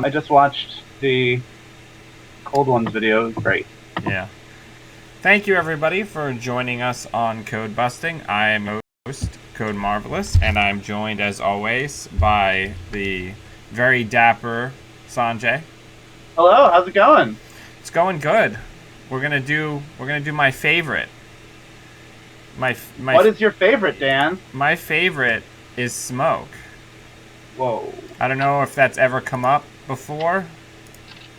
I just watched the Cold Ones video. It was great. Yeah. Thank you, everybody, for joining us on Codebusting. I am your host, Code Marvelous, and I'm joined, as always, by the very dapper Sanjay. Hello, how's it going? It's going good. We're gonna do my favorite. What is your favorite, Dan? My favorite is smoke. Whoa. I don't know if that's ever come up before.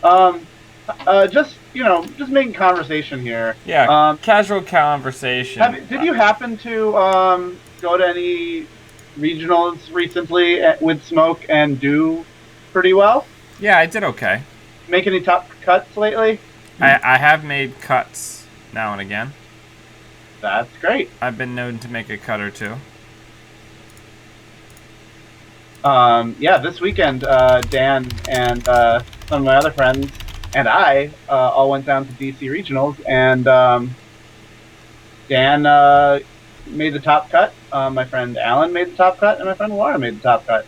Just making conversation here. Yeah, casual conversation. Did you happen to go to any regionals recently with Smoke and do pretty well? Yeah, I did okay. Make any top cuts lately? I have made cuts now and again. That's great. I've been known to make a cut or two. This weekend, Dan and some of my other friends and I all went down to DC Regionals, and Dan made the top cut. My friend Alan made the top cut, and my friend Laura made the top cut.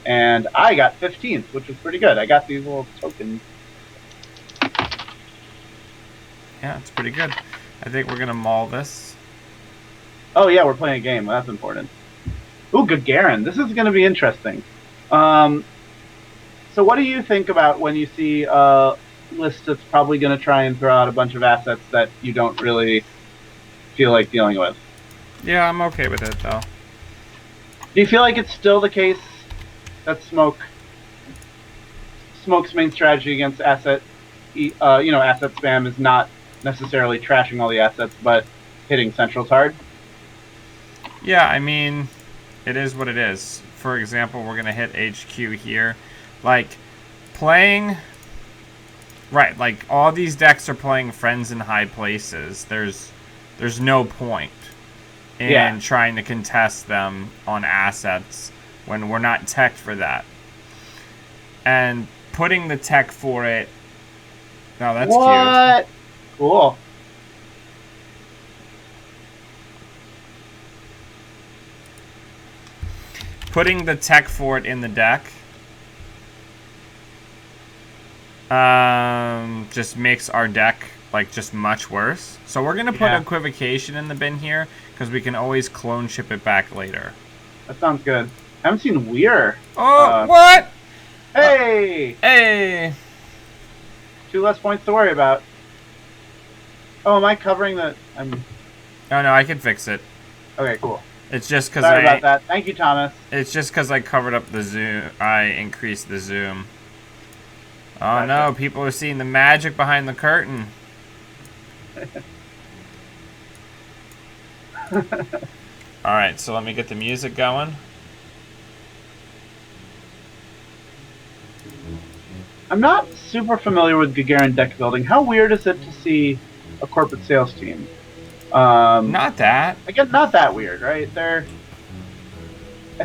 And I got 15th, which was pretty good. I got these little tokens. Yeah, it's pretty good. I think we're gonna maul this. Oh yeah, we're playing a game. That's important. Ooh, Gagarin. This is going to be interesting. So what do you think about when you see a list that's probably going to try and throw out a bunch of assets that you don't really feel like dealing with? Yeah, I'm okay with it, though. Do you feel like it's still the case that Smoke's main strategy against asset spam is not necessarily trashing all the assets, but hitting centrals hard? Yeah, I mean, it is what it is. For example, we're going to hit HQ here. Like, playing... Right, like, all these decks are playing friends in high places. There's no point in trying to contest them on assets when we're not teched for that. And putting the tech for it... Oh, that's cute. What? Cool. Putting the tech for it in the deck just makes our deck like just much worse. So we're gonna put equivocation in the bin here because we can always clone ship it back later. That sounds good. I haven't seen Weir. Oh, what? Hey! Hey! 2 less points to worry about. Oh, am I covering the... Oh no, I can fix it. Okay, cool. It's just because Sorry about that. Thank you, Thomas. It's just because I covered up the zoom. I increased the zoom. Oh Gotcha. no, people are seeing the magic behind the curtain. Alright, so let me get the music going. I'm not super familiar with Gagarin deck building. How weird is it to see a corporate sales team? Not that. Again, not that weird, right? I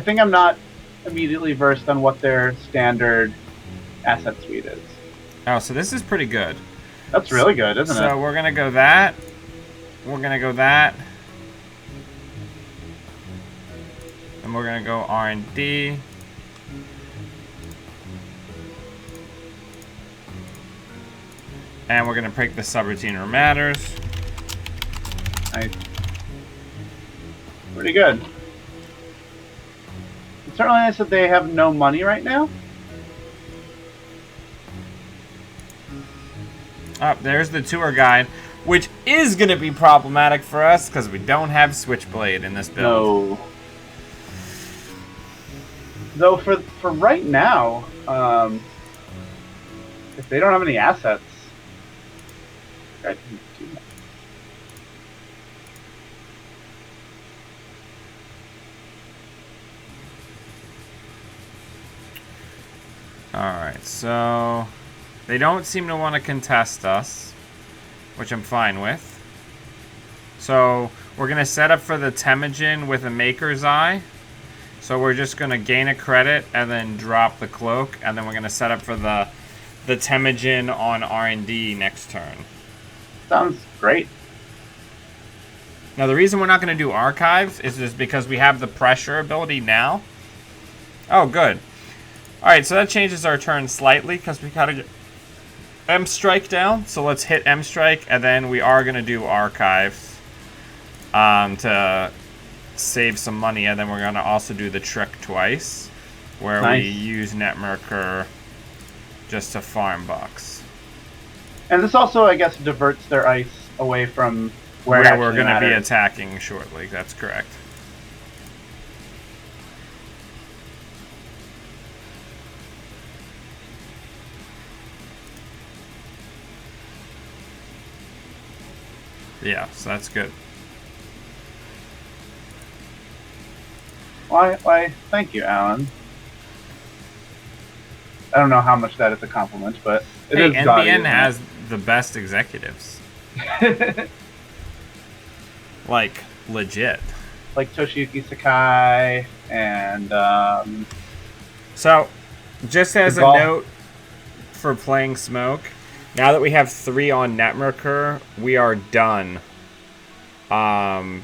think I'm not immediately versed on what their standard asset suite is. Oh, so this is pretty good. That's really good, isn't it? So we're going to go that. We're going to go that. And we're going to go R&D. And we're going to pick the subroutine or matters. Nice. Pretty good. It's certainly nice that they have no money right now. Oh, there's the tour guide, which is going to be problematic for us because we don't have Switchblade in this build. No. Though for right now, if they don't have any assets, I can do that. Alright, so they don't seem to want to contest us, which I'm fine with. So we're going to set up for the Temujin with a Maker's Eye. So we're just going to gain a credit and then drop the cloak, and then we're going to set up for the Temujin on R&D next turn. Sounds great. Now the reason we're not going to do archives is just because we have the pressure ability now. Oh, good. Alright, so that changes our turn slightly because we gotta get M strike down. So let's hit M strike, and then we are gonna do archives to save some money, and then we're gonna also do the trick twice, where we use Netmerker just to farm bucks. And this also, I guess, diverts their ice away from where we're going to be attacking shortly. That's correct. Yeah, so that's good. Why, thank you, Alan. I don't know how much that is a compliment, but it is gaudy, NBN has the best executives. Like, legit. Like Toshiyuki Sakai and... So, just as a note for playing Smoke, now that we have 3 on Netmerker, we are done on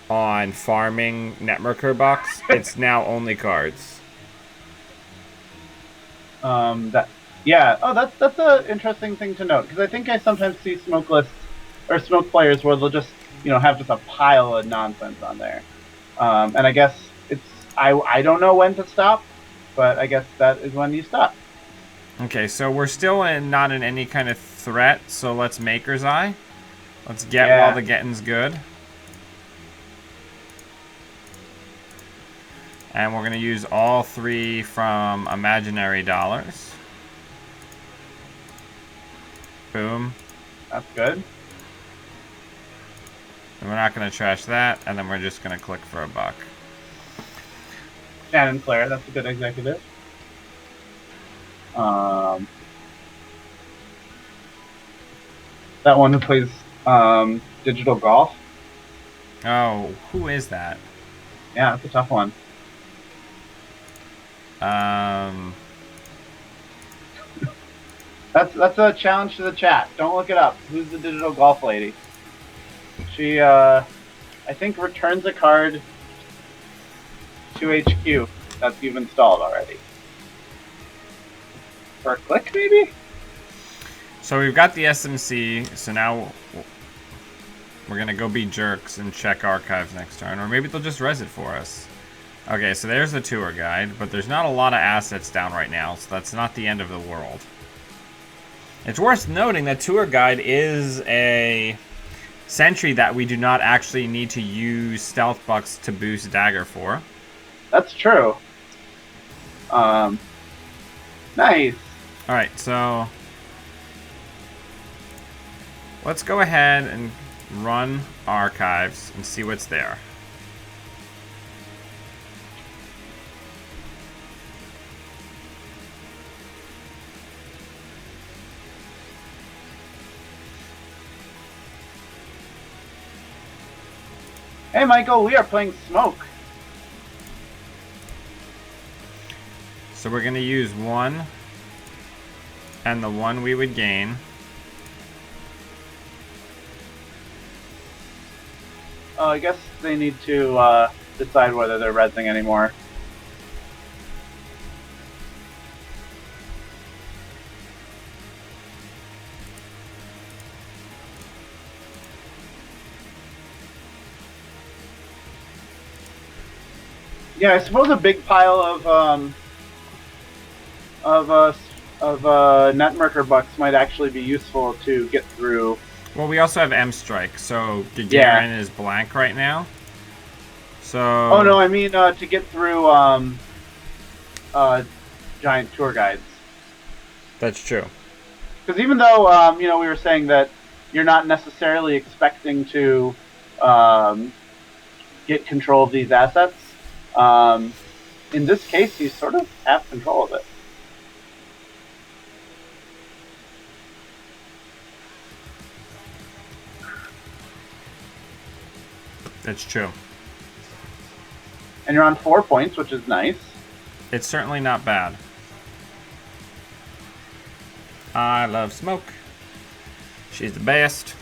farming Netmerker bucks. It's now only cards. Yeah. Oh, that's an interesting thing to note, because I think I sometimes see Smoke lists or Smoke players where they'll just have just a pile of nonsense on there, and I guess I don't know when to stop, but I guess that is when you stop. Okay, so we're still not in any kind of threat, so let's Maker's Eye. Let's get while the getting's good. And we're going to use all 3 from Imaginary Dollars. Boom. That's good. And we're not going to trash that, and then we're just going to click for a buck. Shannon Claire, that's a good executive. That one who plays digital golf. Oh, who is that? Yeah, that's a tough one. That's a challenge to the chat. Don't look it up. Who's the digital golf lady? She, I think, returns a card to HQ that you've installed already. For a click, maybe? So we've got the SMC, so now we're going to go be jerks and check archives next turn, or maybe they'll just res it for us. Okay, so there's the tour guide, but there's not a lot of assets down right now, so that's not the end of the world. It's worth noting that tour guide is a sentry that we do not actually need to use stealth bucks to boost dagger for. That's true. Nice. Alright, so let's go ahead and run archives and see what's there. Hey, Michael, we are playing Smoke. So we're going to use 1, and the 1 we would gain. Oh, I guess they need to decide whether they're resing anymore. Yeah, I suppose a big pile of Netmerker bucks might actually be useful to get through. Well, we also have M Strike, so Gagarin is blank right now. So. Oh no, I mean to get through giant tour guides. That's true. Because even though we were saying that you're not necessarily expecting to get control of these assets. In this case, you sort of have control of it. That's true. And you're on 4 points, which is nice. It's certainly not bad. I love Smoke. She's the best.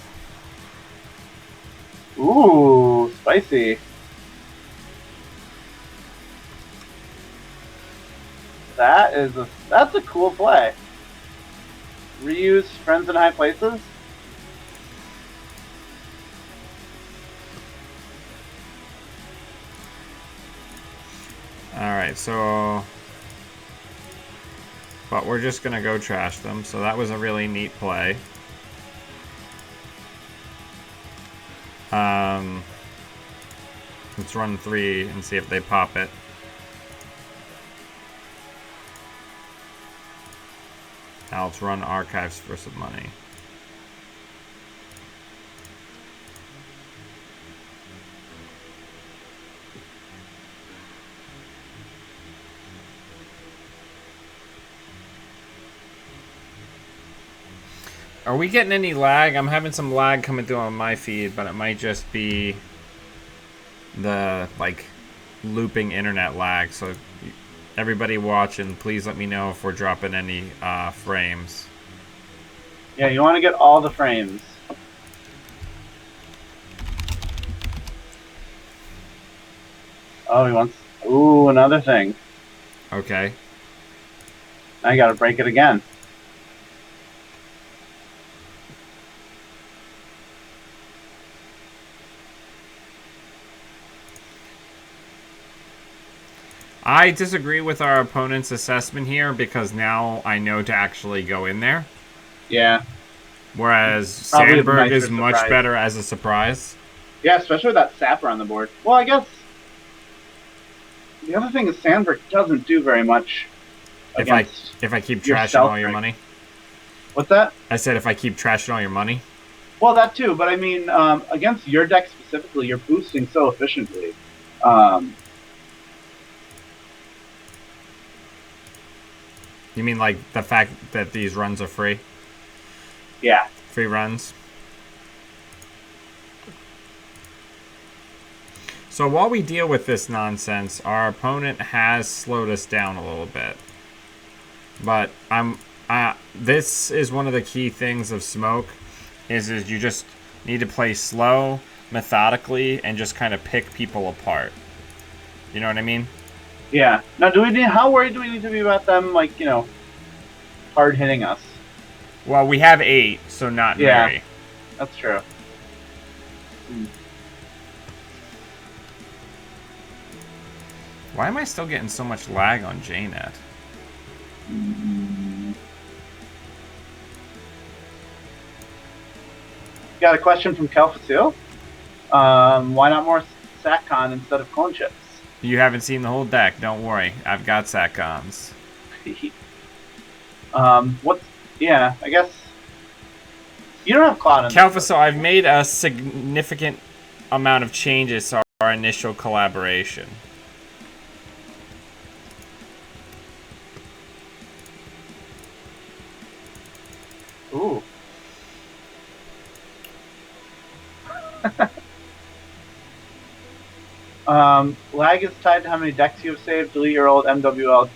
Ooh, spicy. That's a cool play. Reuse friends in high places. Alright, so... But we're just gonna go trash them, so that was a really neat play. Let's run 3 and see if they pop it. Now let's run archives for some money. Are we getting any lag? I'm having some lag coming through on my feed, but it might just be the, like, looping internet lag. So everybody watching, please let me know if we're dropping any frames. Yeah, you want to get all the frames. Oh, he wants... Ooh, another thing. Okay. I gotta break it again. I disagree with our opponent's assessment here because now I know to actually go in there. Yeah. Whereas Probably Sandberg is nicer much surprise. better as a surprise. Yeah, especially with that sapper on the board. Well, I guess the other thing is Sandberg doesn't do very much against if I keep your trashing stealth all your rank. money. What's that? I said if I keep trashing all your money. Well, that too, but I mean, against your deck specifically, you're boosting so efficiently. You mean like the fact that these runs are free? Yeah. Free runs. So while we deal with this nonsense, our opponent has slowed us down a little bit. But this is one of the key things of Smoke, is you just need to play slow, methodically, and just kind of pick people apart. You know what I mean? Yeah. Now, how worried do we need to be about them, like, hard hitting us? Well, we have 8, so not very. That's true. Why am I still getting so much lag on JNet? Got a question from Kel Facil. Why not more SatCon instead of clone chips? You haven't seen the whole deck. Don't worry. I've got SatCons. Yeah, I guess... You don't have Cloud in Calfa, so I've made a significant amount of changes to our initial collaboration. Ooh. Lag is tied to how many decks you have saved. Delete your old MWL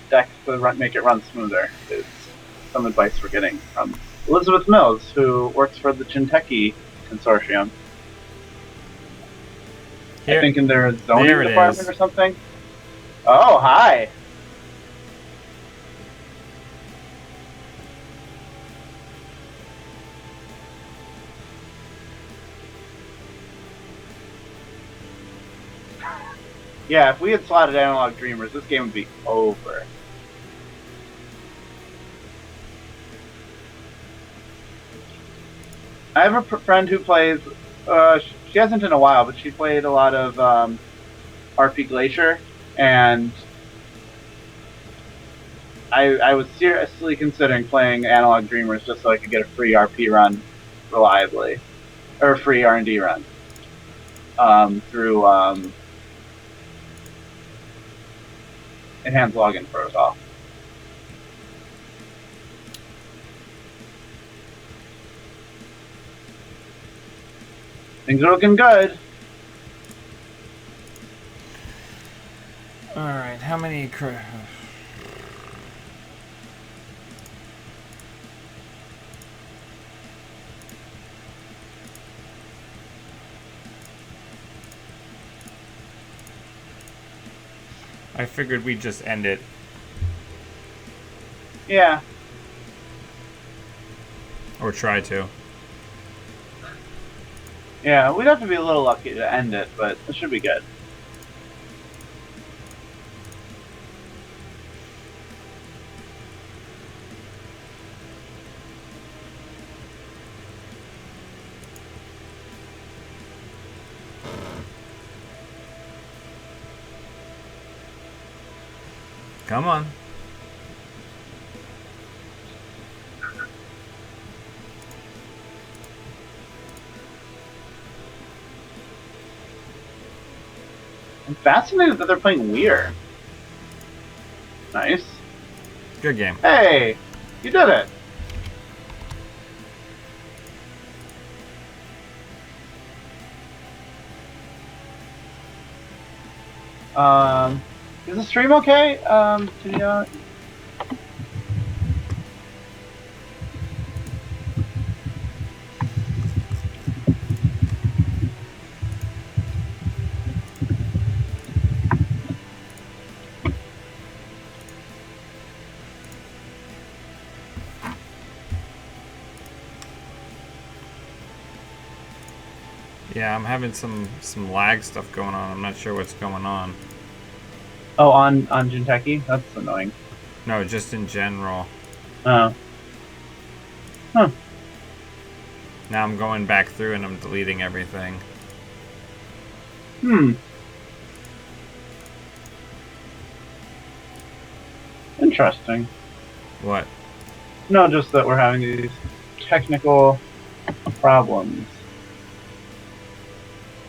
decks to make it run smoother. Is some advice we're getting from Elizabeth Mills, who works for the Jinteki Consortium. I think in their zoning department or something. Oh, hi. Yeah, if we had slotted Analog Dreamers, this game would be over. I have a friend who plays, she hasn't in a while, but she played a lot of RP Glacier, and I was seriously considering playing Analog Dreamers just so I could get a free RP run reliably, or a free R&D run through Enhanced Login Protocol. Things are looking good. Alright, how many... I figured we'd just end it Yeah. Or try to. Yeah, we'd have to be a little lucky to end it, but it should be good. Come on. I'm fascinated that they're playing Weir. Nice. Good game. Hey, you did it. Is the stream okay? Can you, Yeah, I'm having some lag stuff going on. I'm not sure what's going on. Oh, on Jinteki? That's annoying. No, just in general. Oh. Huh. Now I'm going back through and I'm deleting everything. Hmm. Interesting. What? No, just that we're having these technical problems.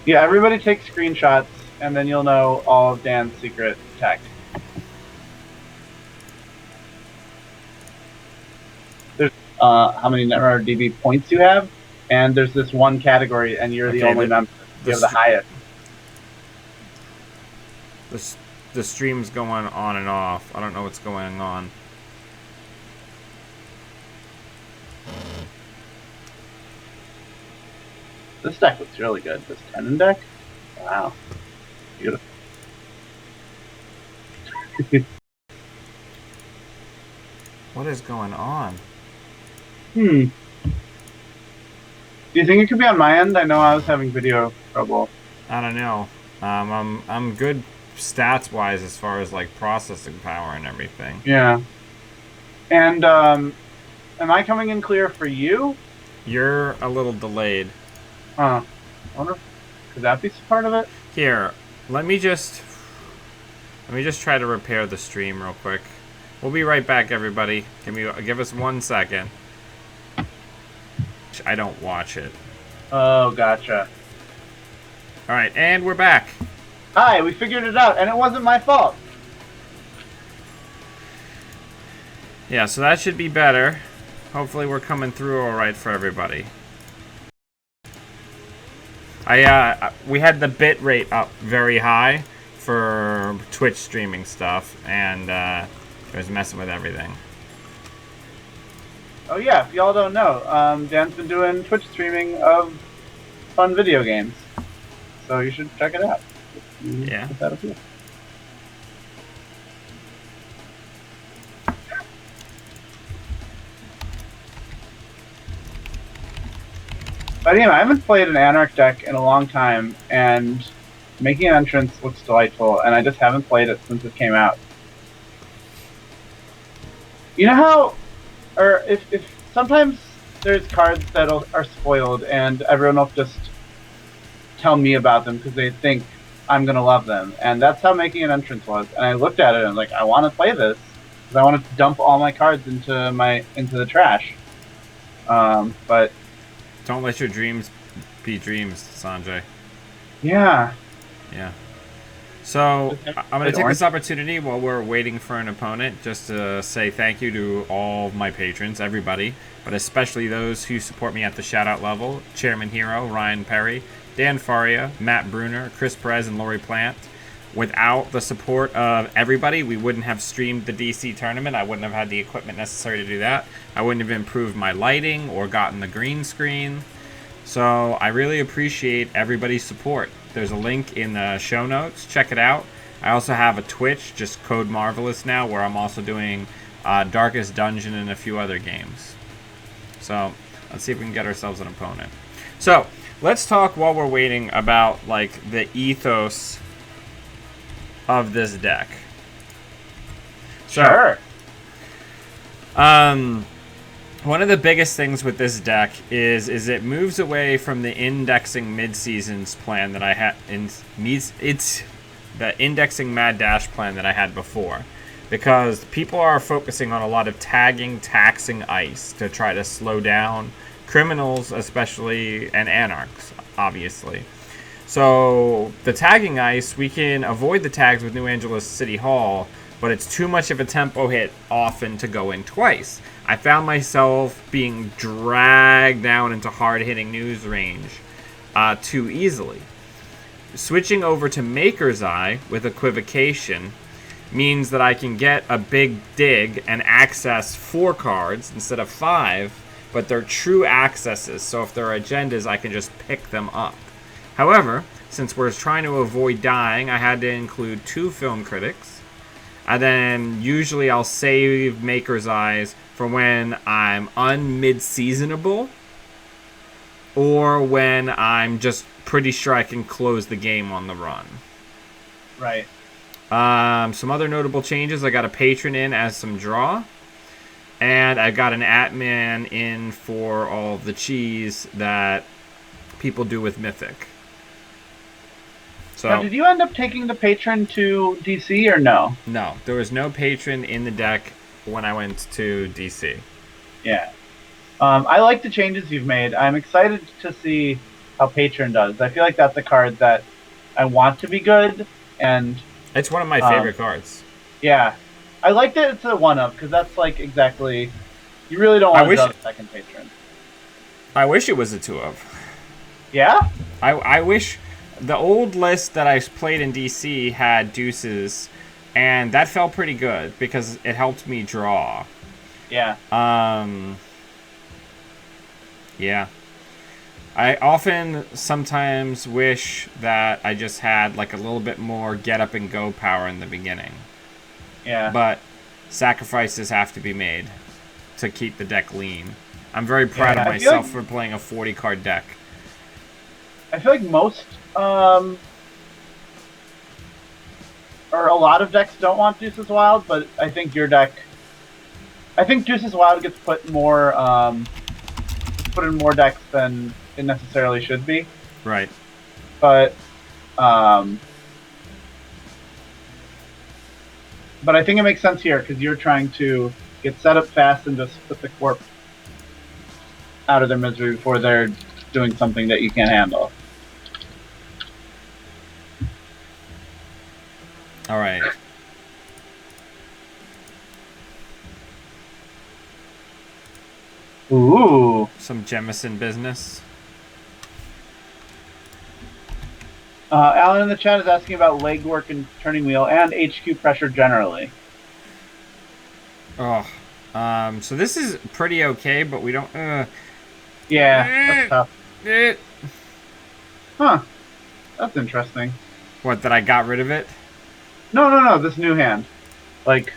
Yeah, everybody take screenshots, and then you'll know all of Dan's secret tech. There's how many NetRDB points you have, and there's this one category, and you're the only member. You have the highest. The stream's going on and off. I don't know what's going on. This deck looks really good. This Tenon deck? Wow. Beautiful. What is going on? Do you think it could be on my end? I know I was having video trouble. I don't know. I'm good stats wise as far as like processing power and everything. Yeah. And am I coming in clear for you? You're a little delayed. I wonder, could that be part of it? Here, let me just try to repair the stream real quick. We'll be right back, everybody. Give us 1 second. I don't watch it. Oh, gotcha. All right, and we're back. Hi, we figured it out, and it wasn't my fault. Yeah, so that should be better. Hopefully we're coming through all right for everybody. We had the bit rate up very high for Twitch streaming stuff, and it was messing with everything. Oh yeah, if y'all don't know, Dan's been doing Twitch streaming of fun video games, so you should check it out. Yeah. Put that up here. But anyway, I haven't played an Anarch deck in a long time, and making an entrance looks delightful, and I just haven't played it since it came out. You know how, or if sometimes there's cards that are spoiled, and everyone will just tell me about them because they think I'm gonna love them, and that's how making an entrance was. And I looked at it and I'm like, I want to play this because I want to dump all my cards into the trash. But don't let your dreams be dreams, Sanjay. Yeah. Yeah. So I'm going to take this opportunity while we're waiting for an opponent just to say thank you to all my patrons, everybody, but especially those who support me at the shout-out level: Chairman Hero, Ryan Perry, Dan Faria, Matt Bruner, Chris Perez, and Lori Plant. Without the support of everybody, we wouldn't have streamed the DC tournament. I wouldn't have had the equipment necessary to do that. I wouldn't have improved my lighting or gotten the green screen. So I really appreciate everybody's support. There's a link in the show notes. Check it out. I also have a Twitch, just Code Marvelous now, where I'm also doing Darkest Dungeon, and a few other games. So let's see if we can get ourselves an opponent. So let's talk while we're waiting about like the ethos of this deck. So, Sure. one of the biggest things with this deck is it moves away from the indexing mid-seasons plan that I had it's the indexing mad dash plan that I had before, because people are focusing on a lot of taxing ice to try to slow down criminals, especially, and anarchs, obviously. So the tagging ice, we can avoid the tags with New Angeles City Hall, but it's too much of a tempo hit often to go in twice. I found myself being dragged down into hard-hitting news range too easily. Switching over to Maker's Eye with Equivocation means that I can get a big dig and access 4 cards instead of 5, but they're true accesses, so if they're agendas, I can just pick them up. However, since we're trying to avoid dying, I had to include 2 film critics, and then usually I'll save Maker's Eyes for when I'm unmid-seasonable, or when I'm just pretty sure I can close the game on the run. Right. Some other notable changes: I got a Patron in as some draw, and I got an Atman in for all of the cheese that people do with Mythic. So, now, did you end up taking the Patron to DC or no? No, there was no Patron in the deck when I went to DC. Yeah. I like the changes you've made. I'm excited to see how Patron does. I feel like that's a card that I want to be good, and it's one of my favorite cards. Yeah. I like that it's a 1-up, because that's like exactly... You really don't want to draw the second Patron. I wish it was a 2-up. Yeah? I wish... The old list that I played in DC had deuces, and that felt pretty good because it helped me draw. Yeah. Yeah. I often sometimes wish that I just had like a little bit more get up and go power in the beginning. Yeah. But sacrifices have to be made to keep the deck lean. I'm very proud of myself for playing a 40 card deck. I feel like most or a lot of decks don't want Deuces Wild, but I think your deck... I think Deuces Wild gets put more put in more decks than it necessarily should be. Right. But I think it makes sense here because you're trying to get set up fast and just put the corp out of their misery before they're doing something that you can't handle. All right. Ooh. Some Jemison business. Alan in the chat is asking about legwork and turning wheel and HQ pressure generally. Oh. So this is pretty okay, but we don't... Yeah, that's tough. Huh. That's interesting. What, that I got rid of it? No, this new hand. Like,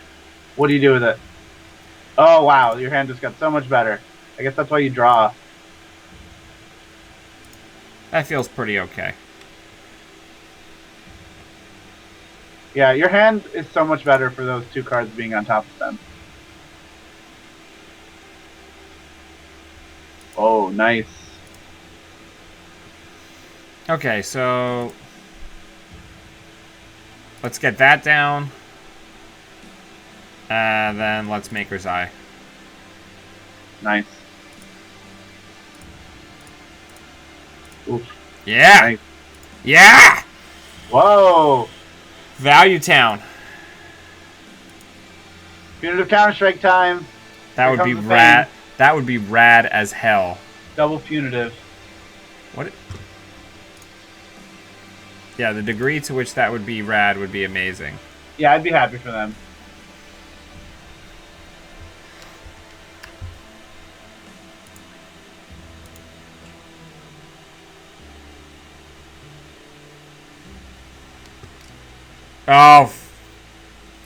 what do you do with it? Oh, wow, your hand just got so much better. I guess that's why you draw. That feels pretty okay. Yeah, your hand is so much better for those 2 cards being on top of them. Oh, nice. Okay, so... let's get that down. And then let's Maker's Eye. Nice. Oof. Yeah! Nice. Yeah! Whoa! Value Town. Punitive Counter-Strike time. That would be rad. That would be rad as hell. Double punitive. What? Yeah, the degree to which that would be rad would be amazing. Yeah, I'd be happy for them. Oh,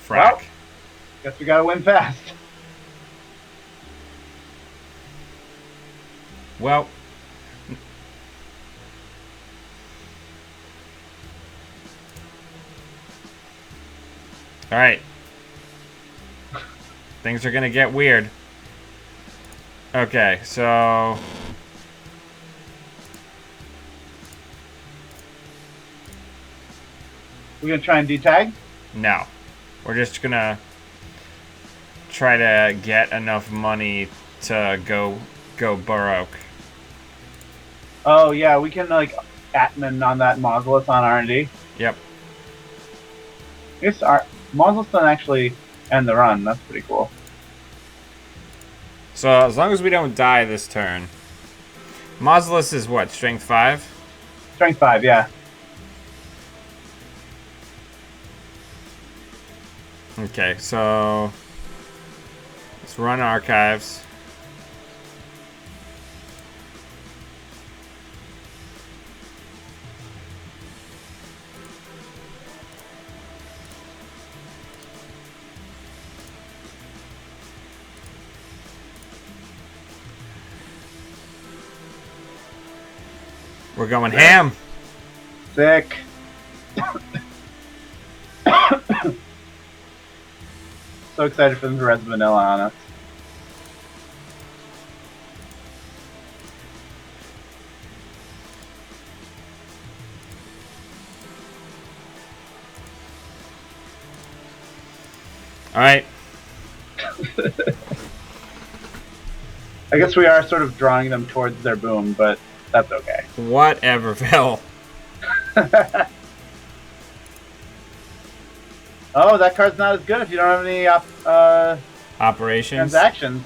frack. Well, guess we gotta win fast. Well. Alright. Things are gonna get weird. Okay, so... We're gonna try and detag? No. We're just gonna try to get enough money to go Baroque. Oh yeah, we can like admin on that Mausolus on R&D. Yep. I guess our Mausolus doesn't actually end the run. That's pretty cool. So as long as we don't die this turn. Mausolus is what? Strength 5? Strength 5, yeah. Okay, so let's run archives. We're going ham. Sick. So excited for them to res vanilla on us. All right. I guess we are sort of drawing them towards their boom, but that's okay. Whatever, Phil. Oh, that card's not as good if you don't have any Operations. transactions.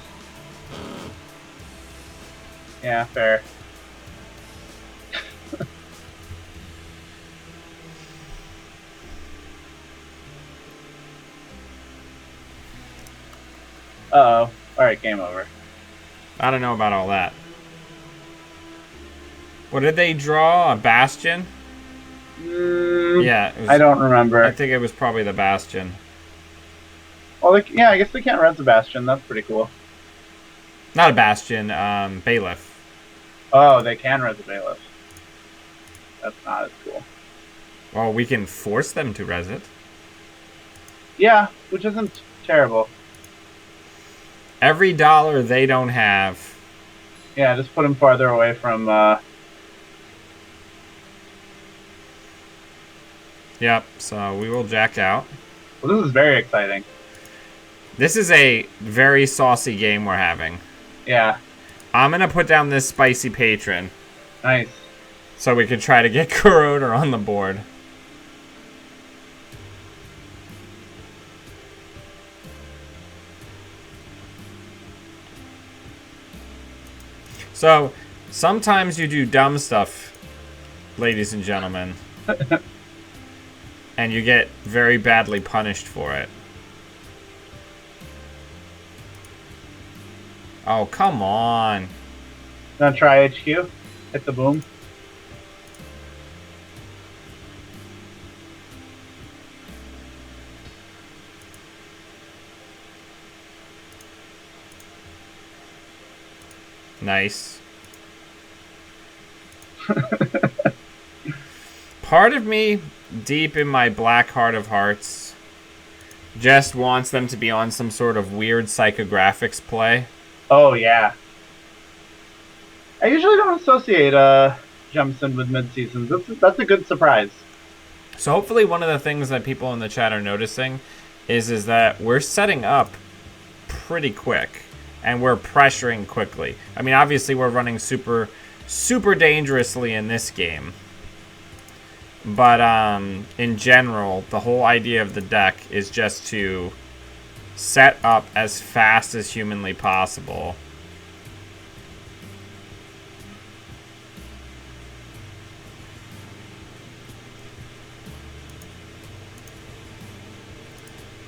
Yeah, fair. Uh-oh. Alright, game over. I don't know about all that. What did they draw? A Bastion? Yeah. It was, I don't remember. I think it was probably the Bastion. Well, yeah, I guess they can't res the Bastion. That's pretty cool. Not a Bastion, Bailiff. Oh, they can res the Bailiff. That's not as cool. Well, we can force them to res it. Yeah, which isn't terrible. Every dollar they don't have. Yeah, just put them farther away from... Yep, so we will jack out. Well, this is very exciting. This is a very saucy game we're having. Yeah. I'm going to put down this spicy Patron. Nice. So we can try to get Corroder on the board. So, sometimes you do dumb stuff, ladies and gentlemen. And you get very badly punished for it. Oh, come on. Gonna try HQ? Hit the boom? Nice. Part of me, deep in my black heart of hearts, just wants them to be on some sort of weird psychographics play. Oh, yeah. I usually don't associate Jemison with mid-seasons. That's a good surprise. So hopefully one of the things that people in the chat are noticing is that we're setting up pretty quick. And we're pressuring quickly. I mean, obviously we're running super dangerously in this game. But in general, the whole idea of the deck is just to set up as fast as humanly possible.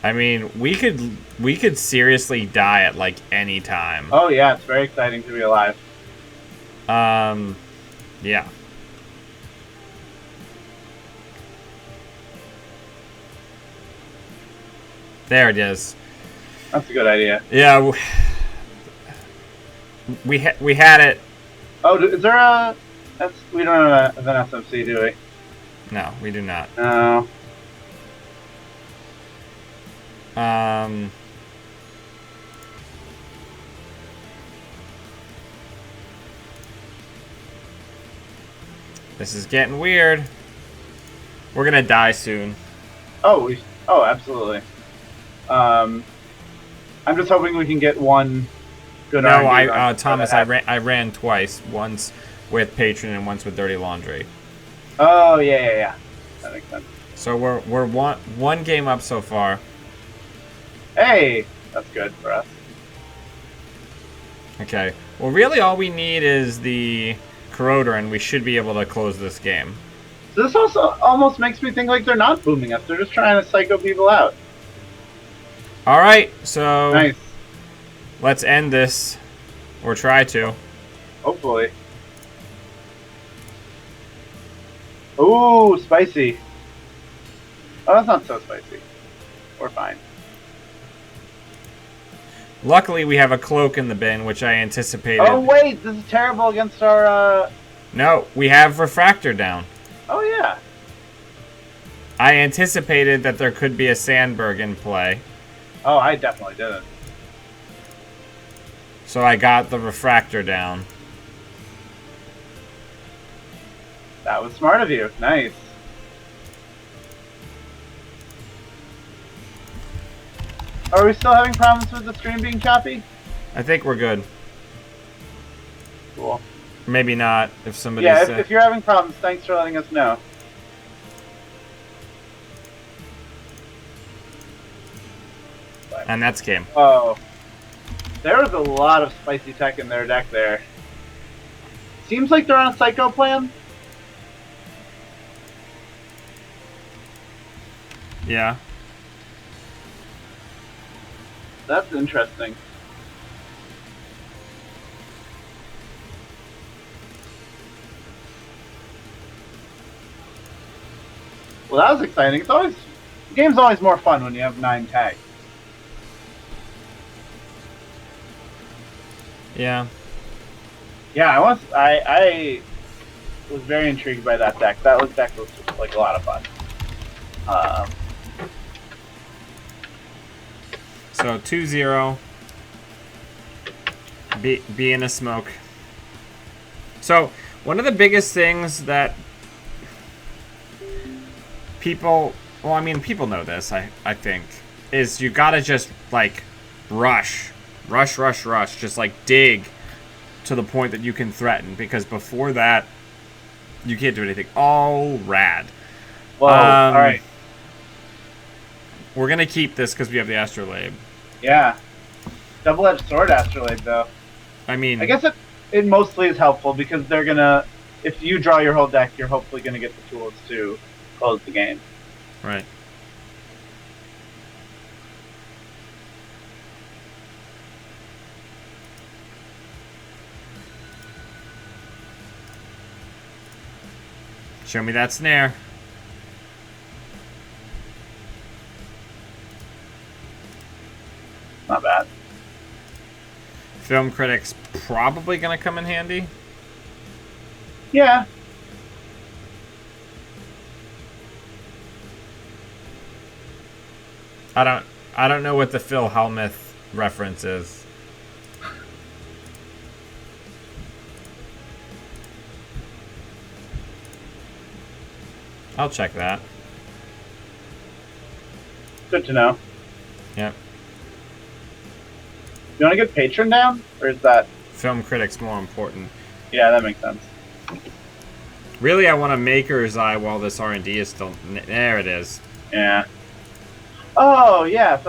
I mean, we could seriously die at like any time. Oh yeah, it's very exciting to be alive. Yeah. There it is. That's a good idea. Yeah, we had it Oh, is there a? We don't have an SMC, do we? No, we do not. No. This is getting weird. We're gonna die soon. Oh, oh, absolutely. I'm just hoping we can get one good. No, R&D Thomas, I ran twice. Once with Patron and once with Dirty Laundry. Oh yeah. That makes sense. So we're one game up so far. Hey, that's good for us. Okay. Well, really, all we need is the Corroder, and we should be able to close this game. So this also almost makes me think like they're not booming us. They're just trying to psycho people out. All right, so nice. Let's end this, or try to. Hopefully. Ooh, spicy. Oh, that's not so spicy. We're fine. Luckily, we have a cloak in the bin, which I anticipated. Oh, wait! This is terrible against our, No, we have Refractor down. Oh, yeah. I anticipated that there could be a Sandberg in play. Oh, I definitely didn't. So I got the Refractor down. That was smart of you. Nice. Are we still having problems with the stream being choppy? I think we're good. Cool. Maybe not, if somebody. Yeah, if you're having problems, thanks for letting us know. And that's game. Oh. There was a lot of spicy tech in their deck there. Seems like they're on a psycho plan. Yeah. That's interesting. Well, that was exciting. The game's always more fun when you have 9 tags. Yeah. Yeah, I was very intrigued by that deck. That deck was just, like, a lot of fun. So 2-0. Be in a smoke. So one of the biggest things that people, well, I mean, people know this, I think, is you gotta just, like, rush, just, like, dig to the point that you can threaten, because before that, you can't do anything. Oh, rad. Whoa, alright. We're gonna keep this because we have the Astrolabe. Yeah. Double-edged sword Astrolabe, though. I mean, I guess it mostly is helpful because they're gonna, if you draw your whole deck, you're hopefully gonna get the tools to close the game. Right. Show me that snare. Not bad. Film Critic's probably gonna come in handy. Yeah. I don't know what the Phil Hellmuth reference is. I'll check that. Good to know. Yep. You want to get Patron down? Or is that... Film Critic's more important. Yeah, that makes sense. Really, I want a Maker's Eye while this R&D is still... There it is. Yeah. Oh, yeah.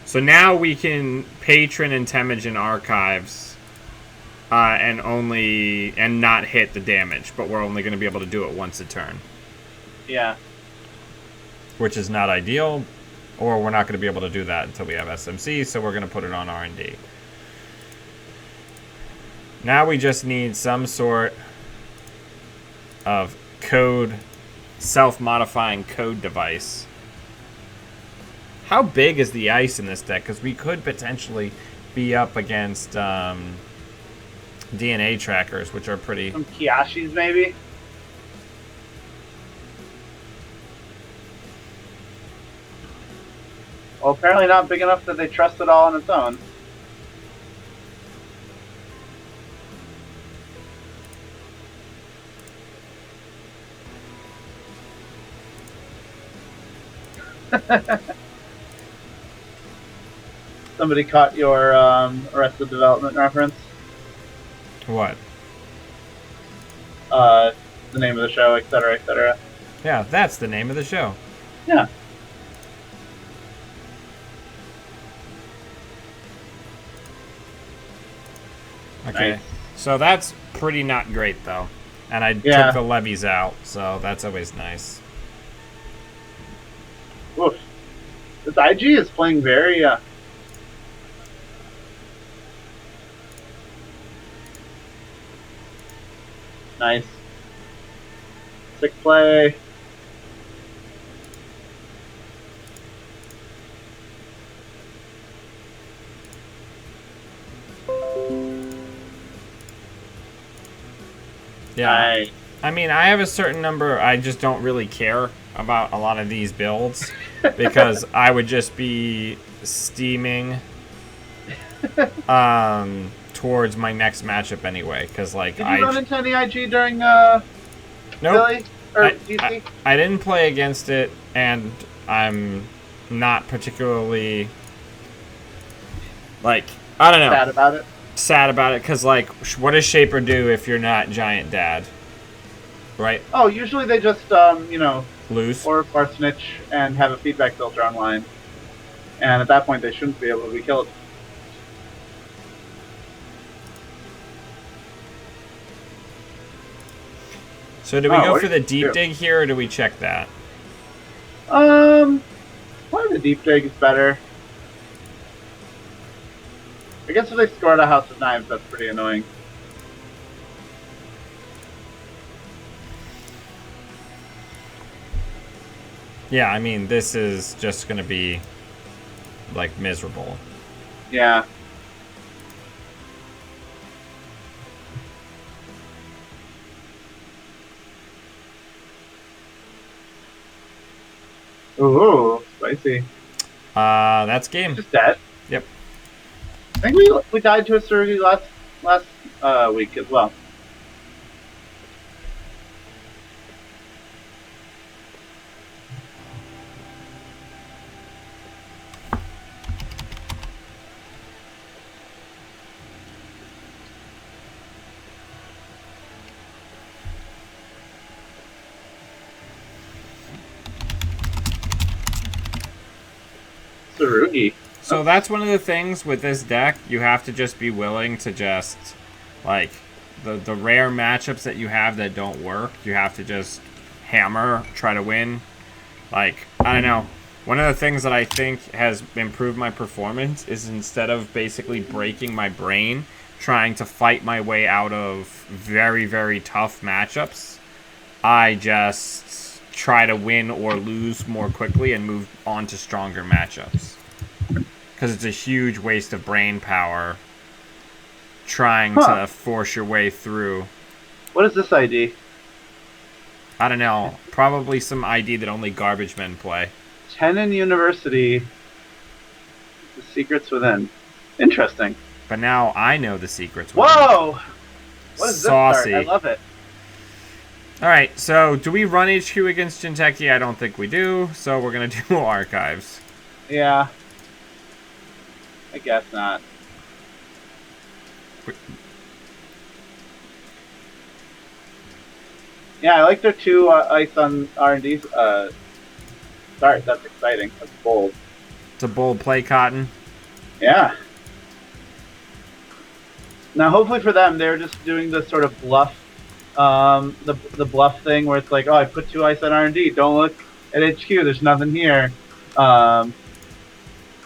So now we can Patron and Temujin Archives and not hit the damage, but we're only going to be able to do it once a turn. Yeah. Which is not ideal, or we're not going to be able to do that until we have SMC, so we're going to put it on R&D. Now we just need some sort of code, self-modifying code device. How big is the ice in this deck? Because we could potentially be up against DNA trackers, which are pretty. Some Kiyashis, maybe. Well, apparently not big enough that they trust it all on its own. Somebody caught your Arrested Development reference. What? The name of the show, etc., etc. Yeah, that's the name of the show. Yeah. Okay. Nice. So that's pretty not great, though. And I Yeah. took the levies out, so that's always nice. Oof. This IG is playing very nice. Sick play. Yeah. Nice. I mean, I have a certain number. I just don't really care about a lot of these builds because I would just be steaming towards my next matchup anyway. Because like Did you run into any IG during nope. Philly or DC? I didn't play against it, and I'm not particularly like I don't know sad about it because like what does Shaper do if you're not Giant Dad? Right? Oh, usually they just, lose or snitch and have a feedback filter online. And at that point, they shouldn't be able to be killed. So do we go for the deep dig here, or do we check that? Probably the deep dig is better. I guess if they scored a House of Knives, that's pretty annoying. Yeah, I mean, this is just going to be, like, miserable. Yeah. Ooh, spicy. That's game. Just dead. Yep. I think we died to a Surrey last week as well. Sarugi. So that's one of the things with this deck. You have to just be willing to just, like, the rare matchups that you have that don't work, you have to just hammer, try to win. Like, I don't know. One of the things that I think has improved my performance is instead of basically breaking my brain trying to fight my way out of very, very tough matchups, I just try to win or lose more quickly and move on to stronger matchups. Because it's a huge waste of brain power trying to force your way through. What is this ID? I don't know. Probably some ID that only garbage men play. Tenon University. The Secrets Within. Interesting. But now I know the secrets. Within. Whoa! What is Saucy. this start? I love it. Alright, so do we run HQ against Jinteki? I don't think we do, so we're going to do archives. Yeah. I guess not. Yeah, I like their 2 ice on R&D start. That's exciting. That's bold. It's a bold play, Cotton. Yeah. Now, hopefully for them, they're just doing the sort of bluff, the bluff thing where it's like, oh, I put 2 ice on R&D. Don't look at HQ. There's nothing here.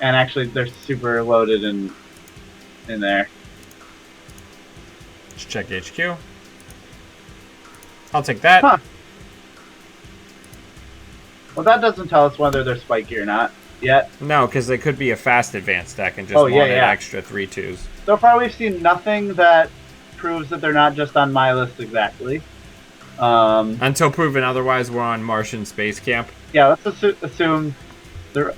And actually, they're super loaded in there. Let's check HQ. I'll take that. Huh. Well, that doesn't tell us whether they're spiky or not. yet? No, because they could be a fast advance deck and just Oh, yeah, wanted yeah. extra 3/2s. So far, we've seen nothing that proves that they're not just on my list exactly. Until proven otherwise, we're on Martian Space Camp. Yeah, let's assume they're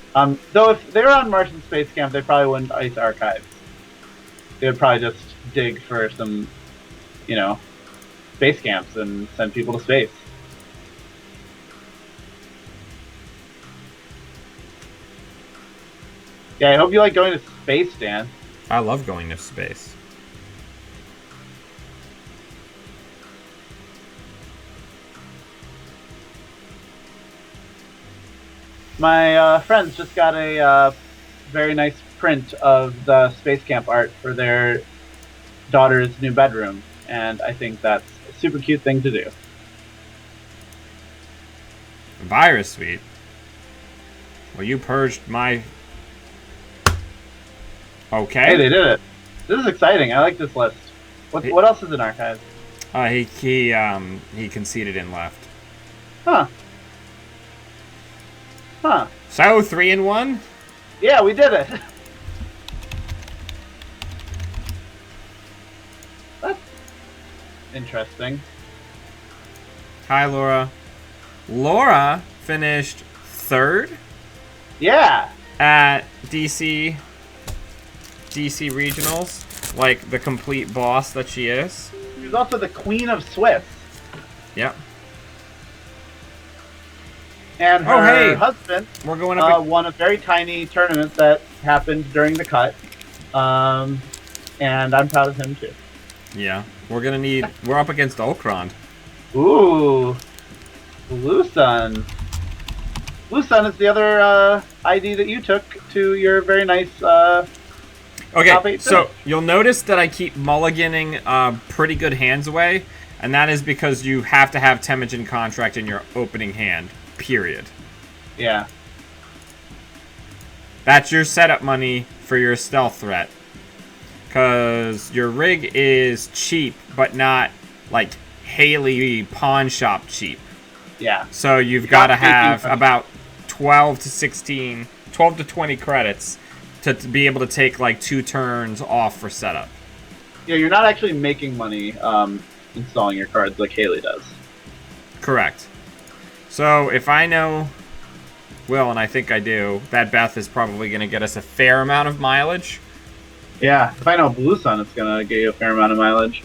though if they were on Martian Space Camp, they probably wouldn't ice archives. They would probably just dig for some, space camps and send people to space. Yeah, I hope you like going to space, Dan. I love going to space. My friends just got a very nice print of the space camp art for their daughter's new bedroom, and I think that's a super cute thing to do. Virus Suite? Well, you purged my... Okay. Hey, they did it. This is exciting. I like this list. What else is in archives? He conceded and left. Huh. Huh. So 3-1? Yeah, we did it. That's interesting. Hi, Laura. Laura finished 3rd Yeah. at DC Regionals, like the complete boss that she is. She's also the Queen of Swiss. Yep. And her hey, husband we're going up. won a very tiny tournament that happened during the cut. And I'm proud of him too. Yeah, we're up against Ulkrond. Ooh. Blue Sun. Blue Sun is the other ID that you took to your very nice Okay, so you'll notice that I keep mulliganing pretty good hands away, and that is because you have to have Temujin Contract in your opening hand, period. Yeah. That's your setup money for your stealth threat. Because your rig is cheap, but not, like, Haley pawn shop cheap. Yeah. So you've got to have about 12 to 20 credits to be able to take like 2 turns off for setup. Yeah, you're not actually making money installing your cards like Haley does. Correct. So if I know, Will, and I think I do, that Beth is probably going to get us a fair amount of mileage. Yeah, if I know Blue Sun, it's going to get you a fair amount of mileage.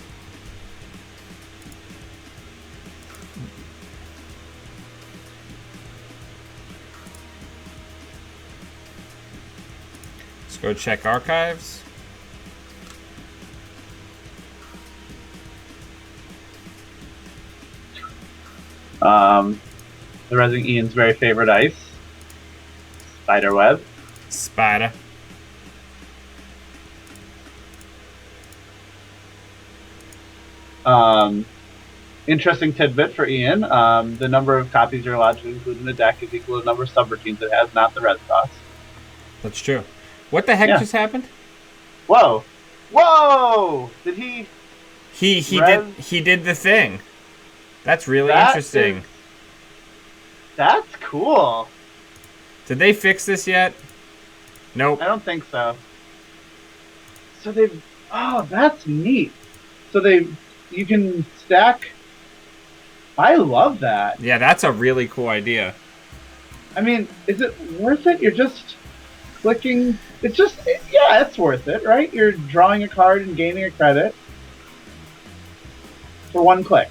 Let's go check archives. The Resident Ian's very favorite ice. Spiderweb. Spider. Interesting tidbit for Ian. The number of copies you're allowed to include in a deck is equal to the number of subroutines it has, not the red cost. That's true. What the heck just happened? Whoa! Whoa! Did he? He did the thing. That's really interesting. That's cool. Did they fix this yet? Nope. I don't think so. So they've... Oh, that's neat. So you can stack... I love that. Yeah, that's a really cool idea. I mean, is it worth it? You're just clicking... It's just... Yeah, it's worth it, right? You're drawing a card and gaining a credit for 1 click.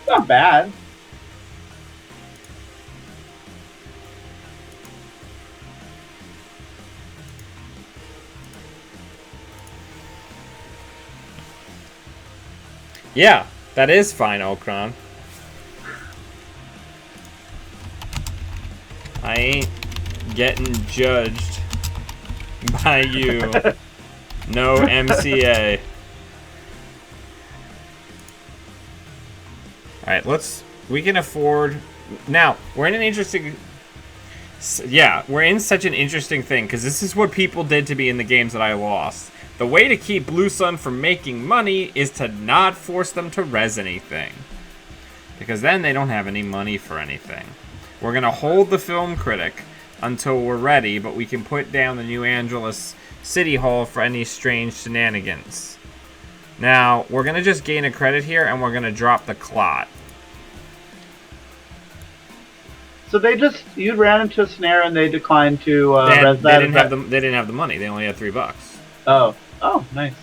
Not bad. Yeah, that is fine, Ulkron. I ain't getting judged by you. No MCA. Alright, we can afford... Now, we're in an interesting... Yeah, we're in such an interesting thing, because this is what people did to me in the games that I lost. The way to keep Blue Sun from making money is to not force them to res anything. Because then they don't have any money for anything. We're going to hold the film critic until we're ready, but we can put down the New Angeles City Hall for any strange shenanigans. Now, we're going to just gain a credit here, and we're going to drop the clot. So you ran into a snare and they declined to They res that? They didn't have the money. They only had $3. Oh, nice.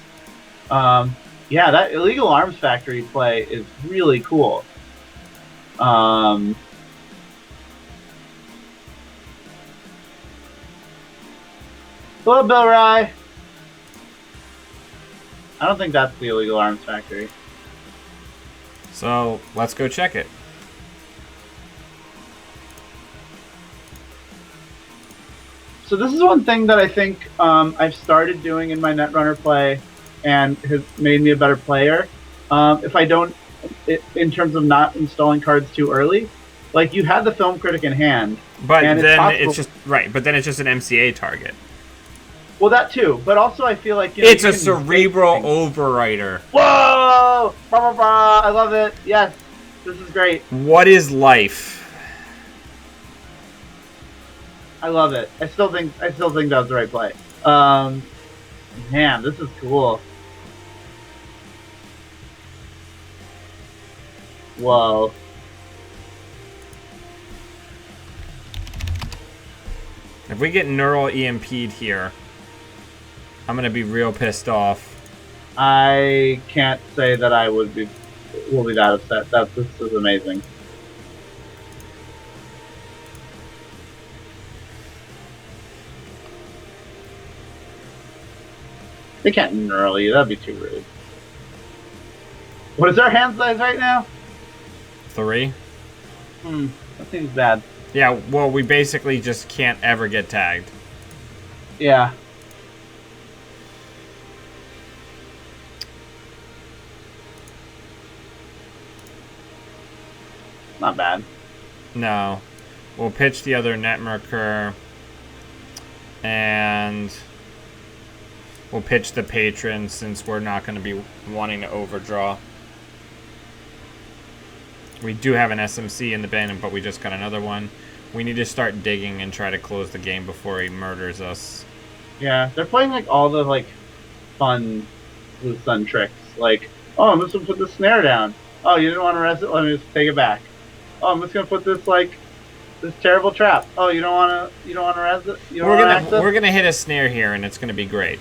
Yeah, that illegal arms factory play is really cool. Hello, Bill Rye. I don't think that's the illegal arms factory. So, let's go check it. So this is one thing that I think I've started doing in my Netrunner play and has made me a better player. If I don't, in terms of not installing cards too early, like you had the film critic in hand. But then it's just, right, but then it's just an MCA target. Well, that too, but also I feel like... it's a cerebral overwriter. Whoa! Blah, blah, blah. I love it. Yes, this is great. What is life? I love it. I still think that was the right play. Man, this is cool. Whoa. If we get neural EMP'd here, I'm gonna be real pissed off. I can't say that I will be that upset. This is amazing. They can't neural you. That'd be too rude. What is our hand size right now? 3. That seems bad. Yeah, well, we basically just can't ever get tagged. Yeah. Not bad. No. We'll pitch the other Netmarker. And we'll pitch the Patron since we're not going to be wanting to overdraw. We do have an SMC in the bin, but we just got another one. We need to start digging and try to close the game before he murders us. Yeah, they're playing like all the like fun Blue Sun tricks. Like, oh, I'm just gonna put the snare down. Oh, you didn't want to rest it? Let me just take it back. Oh, I'm just gonna put this this terrible trap. Oh, you don't wanna rest it? We're gonna hit a snare here, and it's gonna be great.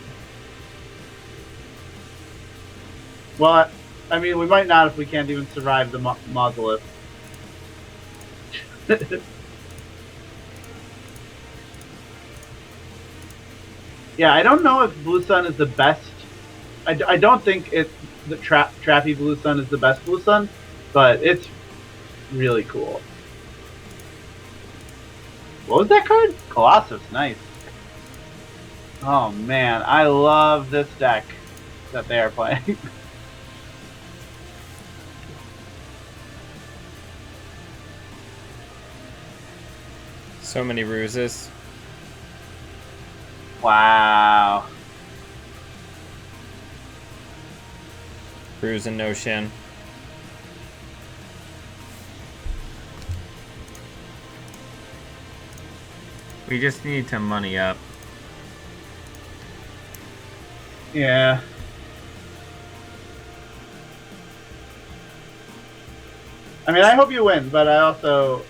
Well, I mean, we might not if we can't even survive the mausolith. Yeah, I don't know if Blue Sun is the best. I don't think the Trappy Blue Sun is the best Blue Sun, but it's really cool. What was that card? Colossus, nice. Oh man, I love this deck that they are playing. So many ruses. Wow. Ruse and no shin. We just need to money up. Yeah. I mean, I hope you win, but I also...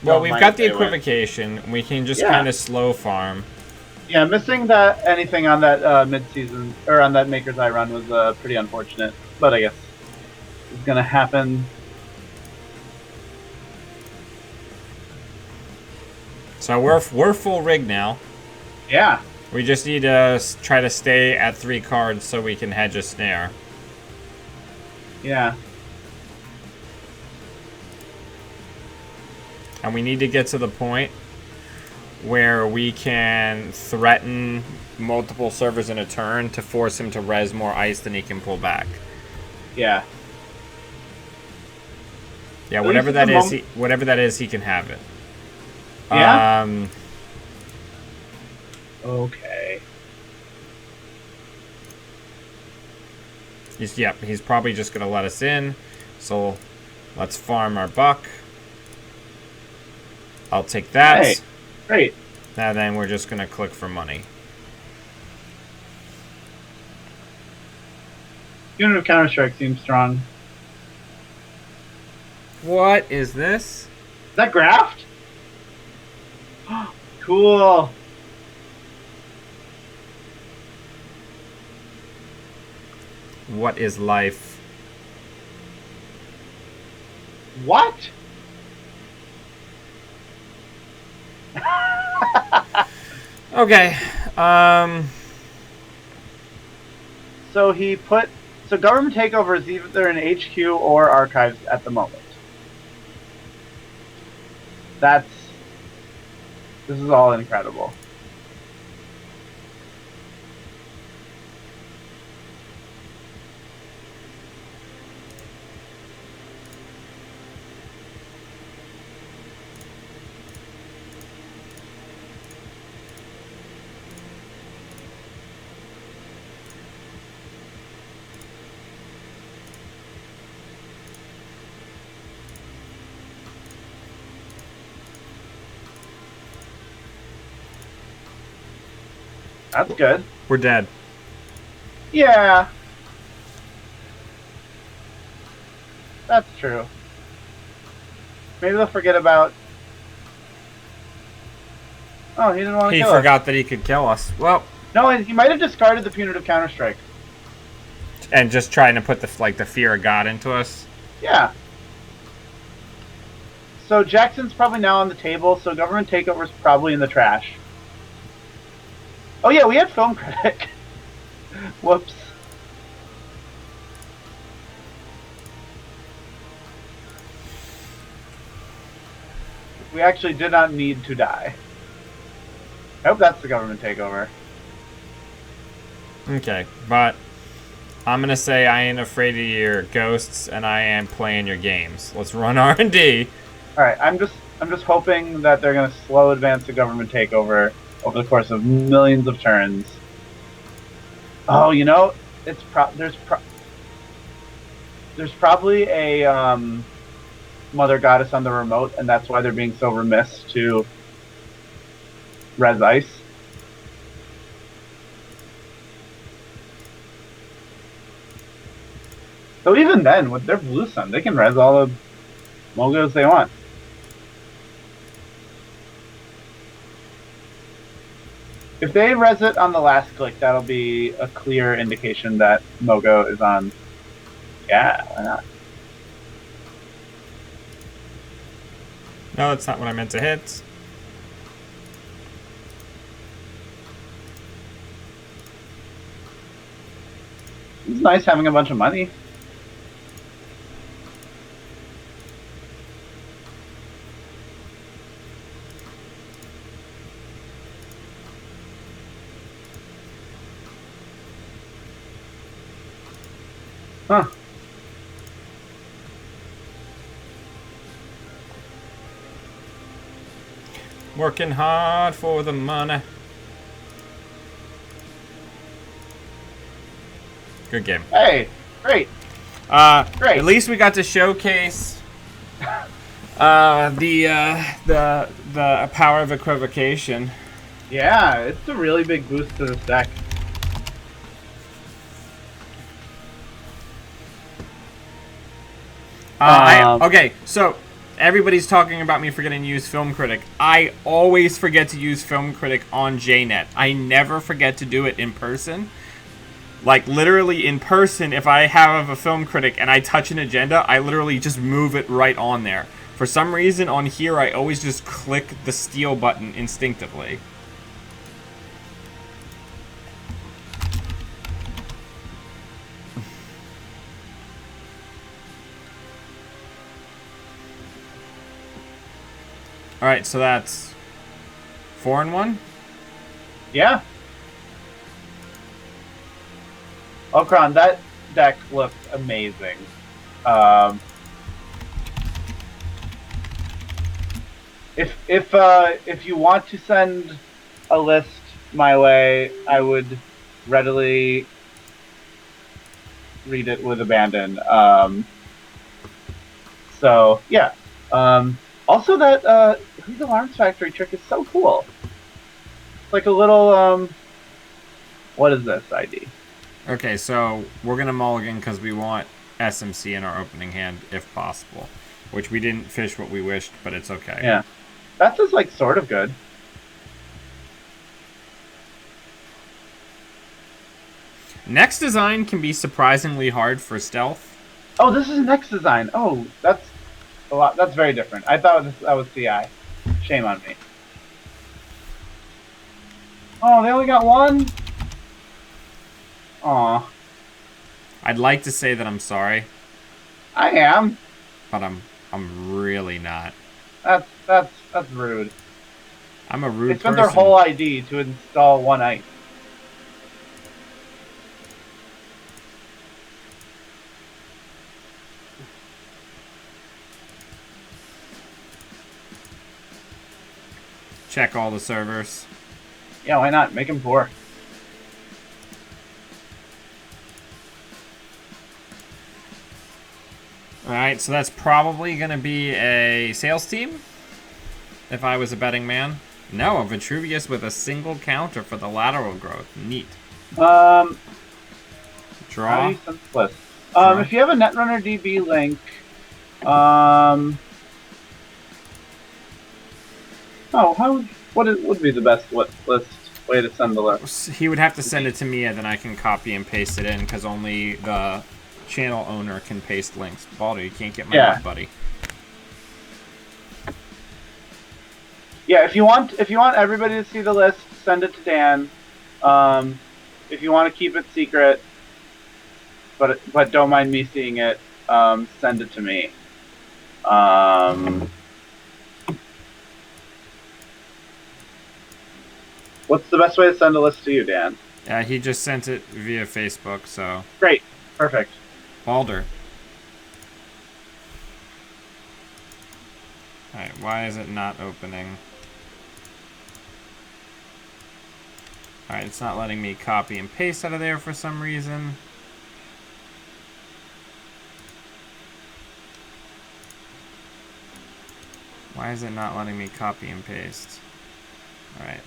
Well, we've got the equivocation. We can just kind of slow farm. Yeah, missing that anything on that mid-season, or on that Maker's Eye run was pretty unfortunate. But I guess it's going to happen. So we're full rig now. Yeah. We just need to try to stay at 3 cards so we can hedge a snare. Yeah. And we need to get to the point where we can threaten multiple servers in a turn to force him to res more ice than he can pull back. Yeah. Yeah, whatever that is, he can have it. Yeah. Okay. He's probably just gonna let us in. So let's farm our buck. I'll take that. Hey, great. Now then, we're just gonna click for money. Unit of Counter-Strike seems strong. What is this? Is that Graft? Cool. What is life? What? Okay. So government takeover is either in HQ or archives at the moment. This is all incredible. That's good. We're dead. Yeah. That's true. Maybe they'll forget about... Oh, he didn't want to kill us. He forgot that he could kill us. Well... No, he might have discarded the punitive Counter-Strike. And just trying to put the fear of God into us? Yeah. So Jackson's probably now on the table, so government takeover's probably in the trash. Oh yeah, we had film critic. Whoops. We actually did not need to die. I hope that's the government takeover. Okay, but I'm gonna say I ain't afraid of your ghosts, and I am playing your games. Let's run R&D. All right, I'm just hoping that they're gonna slow advance the government takeover over the course of millions of turns. Oh, you know, there's probably a mother goddess on the remote, and that's why they're being so remiss to res ice. So even then, with their blue sun, they can res all the Mogos they want. If they res it on the last click, that'll be a clear indication that Mogo is on. Yeah, why not? No, that's not what I meant to hit. It's nice having a bunch of money. Huh. Working hard for the money. Good game. Hey, great. Great. At least we got to showcase the power of equivocation. Yeah, it's a really big boost to this deck. Okay, so everybody's talking about me forgetting to use Film Critic. I always forget to use Film Critic on JNet. I never forget to do it in person. Like, literally in person, if I have a Film Critic and I touch an agenda, I literally just move it right on there. For some reason, on here, I always just click the steal button instinctively. Alright, so that's 4-1? Yeah. Okron, that deck looks amazing. If you want to send a list my way, I would readily read it with abandon. So yeah. Also, that Illegal Arms Factory trick is so cool. It's like a little, what is this ID? Okay, so we're going to mulligan because we want SMC in our opening hand if possible. Which we didn't fish what we wished, but it's okay. Yeah. That's just like sort of good. Next design can be surprisingly hard for stealth. Oh, this is next design. Oh, that's a lot. That's very different. I thought that was CI. Shame on me. Oh, they only got one? Aw. I'd like to say that I'm sorry. I am. But I'm really not. That's rude. I'm a rude person. They spent their whole ID to install one ice. Check all the servers. Yeah, why not? Make them poor. Alright, so that's probably going to be a sales team. If I was a betting man. No, a Vitruvius with a single counter for the lateral growth. Neat. Draw. Draw. If you have a Netrunner DB link, what would be the best list way to send the list? He would have to send it to me, and then I can copy and paste it in because only the channel owner can paste links. Balder, you can't get my link, buddy. Yeah, if you want everybody to see the list, send it to Dan. If you want to keep it secret, but don't mind me seeing it, send it to me. What's the best way to send a list to you, Dan? Yeah, he just sent it via Facebook, so... Great. Perfect. Balder. Alright, why is it not opening? Alright, it's not letting me copy and paste out of there for some reason. Why is it not letting me copy and paste? Alright.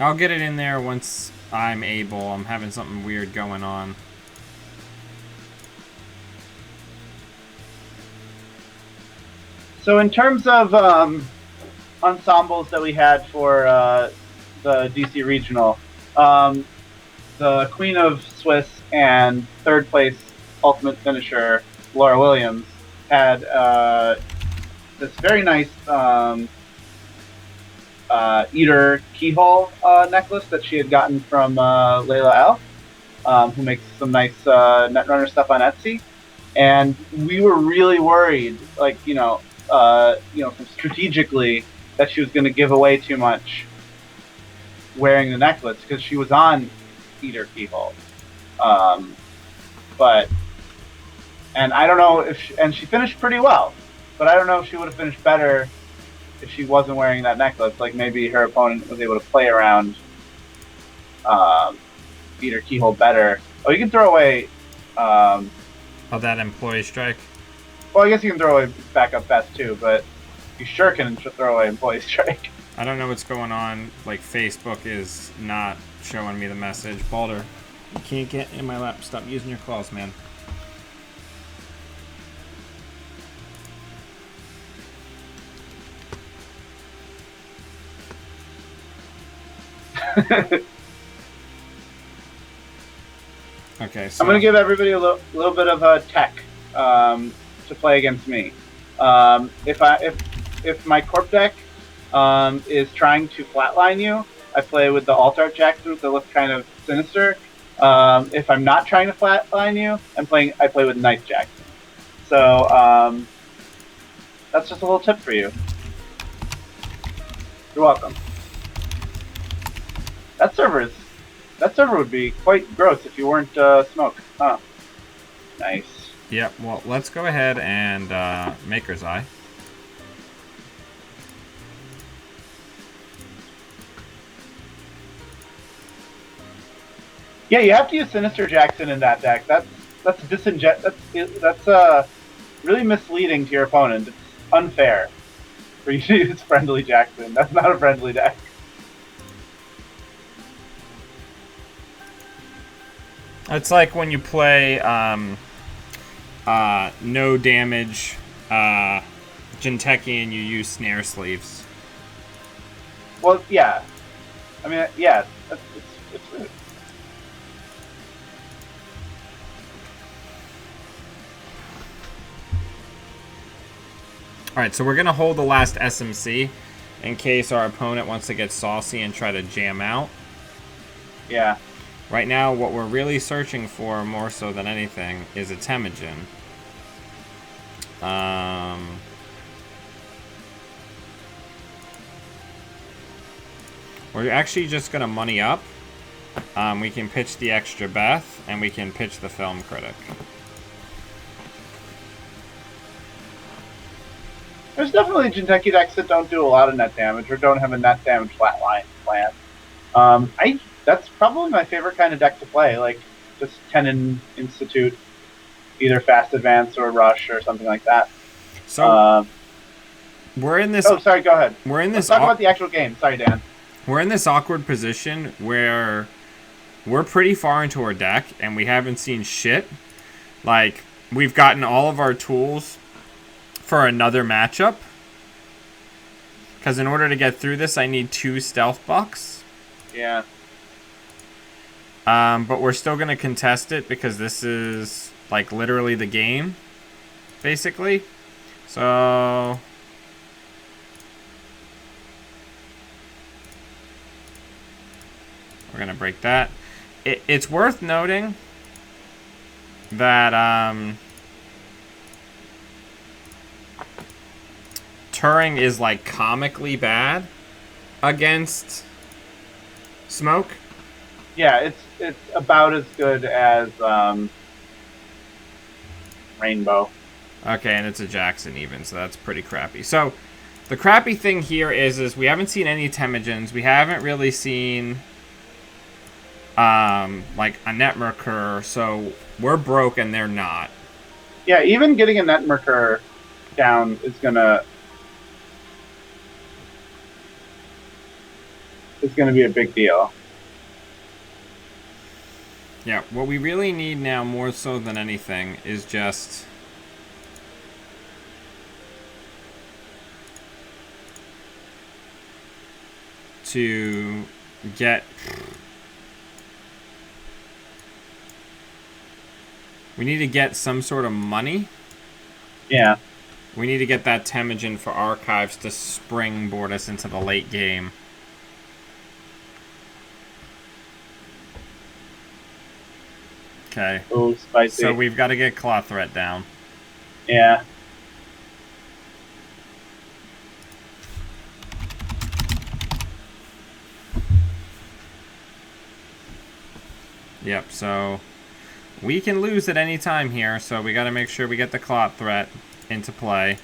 I'll get it in there once I'm able. I'm having something weird going on. So in terms of ensembles that we had for the DC Regional, the Queen of Swiss and third place ultimate finisher Laura Williams had this very nice Eater keyhole necklace that she had gotten from Layla E.L.E, who makes some nice Netrunner stuff on Etsy. And we were really worried, like, strategically, that she was going to give away too much wearing the necklace because she was on Eater keyhole. And I don't know if she finished pretty well, but I don't know if she would have finished better if she wasn't wearing that necklace. Like maybe her opponent was able to play around Eater keyhole better. Oh, you can throw away. That employee strike. Well, I guess you can throw away backup best too, but you sure can throw away employee strike. I don't know what's going on. Like, Facebook is not showing me the message. Balder, you can't get in my lap. Stop using your claws, man. Okay, so I'm going to give everybody a little bit of tech to play against me. If my corp deck is trying to flatline you, I play with the Alt-Art Jacksons that look kind of sinister. If I'm not trying to flatline you, I play with Knife Jackson. So that's just a little tip for you. You're welcome. That server would be quite gross if you weren't smoke. Huh. Nice. Yep, well, let's go ahead and Maker's Eye. Yeah, you have to use Sinister Jackson in that deck. That's that's really misleading to your opponent. It's unfair for you to use Friendly Jackson. That's not a friendly deck. It's like when you play no damage Jinteki and you use snare sleeves. Well, yeah. I mean, yeah, it's rude. Alright, so we're going to hold the last SMC in case our opponent wants to get saucy and try to jam out. Yeah. Right now, what we're really searching for, more so than anything, is a Temujin. We're actually just going to money up. We can pitch the extra Beth, and we can pitch the film critic. There's definitely Jinteki decks that don't do a lot of net damage or don't have a net damage flatline plan. That's probably my favorite kind of deck to play, like just Tenon Institute, either Fast Advance or Rush or something like that. So we're in this. Oh, sorry. Go ahead. Let's talk about the actual game. Sorry, Dan. We're in this awkward position where we're pretty far into our deck and we haven't seen shit. Like, we've gotten all of our tools for another matchup. Because in order to get through this, I need 2 stealth bucks. Yeah. But we're still going to contest it because this is, like, literally the game, basically. So we're going to break that. It's worth noting that Turing is, like, comically bad against Smoke. Yeah, it's about as good as Rainbow. Okay, and it's a Jackson even, so that's pretty crappy. So the crappy thing here is we haven't seen any Temujins. We haven't really seen like a Netmerkur, so we're broke and they're not. Yeah, even getting a Netmerkur down is gonna be a big deal. Yeah, what we really need now, more so than anything, is just to get... We need to get some sort of money. Yeah. We need to get that Temujin for Archives to springboard us into the late game. Okay. Oh, spicy. So we've got to get Claw Threat down. Yeah. Yep, so we can lose at any time here, so we got to make sure we get the Clot Threat into play.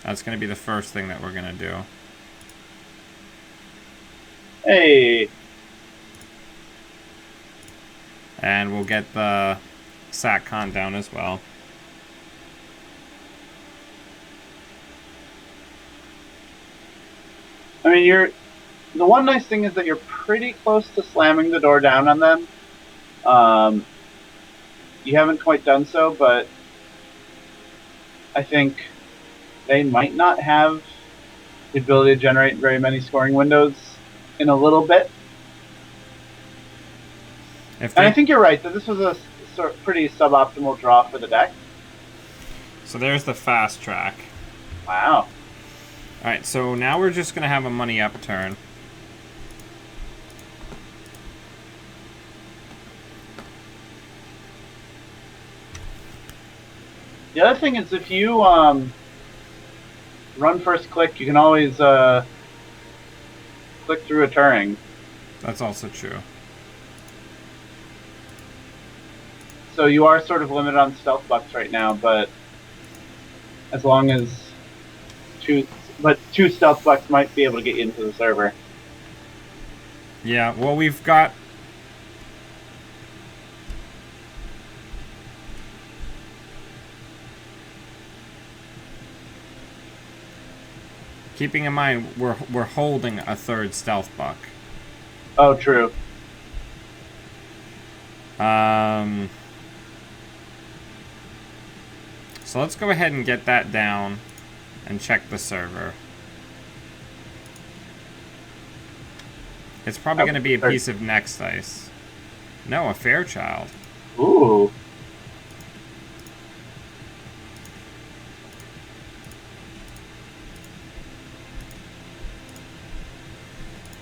That's going to be the first thing that we're going to do. Hey. And we'll get the SatCon down as well. I mean, the one nice thing is that you're pretty close to slamming the door down on them. You haven't quite done so, but I think they might not have the ability to generate very many scoring windows in a little bit. And I think you're right that this was a pretty suboptimal draw for the deck. So there's the fast track. Wow. Alright, so now we're just going to have a money up turn. The other thing is if you run first click, you can always click through a Turing. That's also true. So you are sort of limited on stealth bucks right now, but as long as two stealth bucks might be able to get you into the server. Yeah, well, we've got... Keeping in mind, we're holding a third stealth buck. Oh, true. So let's go ahead and get that down and check the server. It's probably going to be a piece of next ice. No, a Fairchild. Ooh.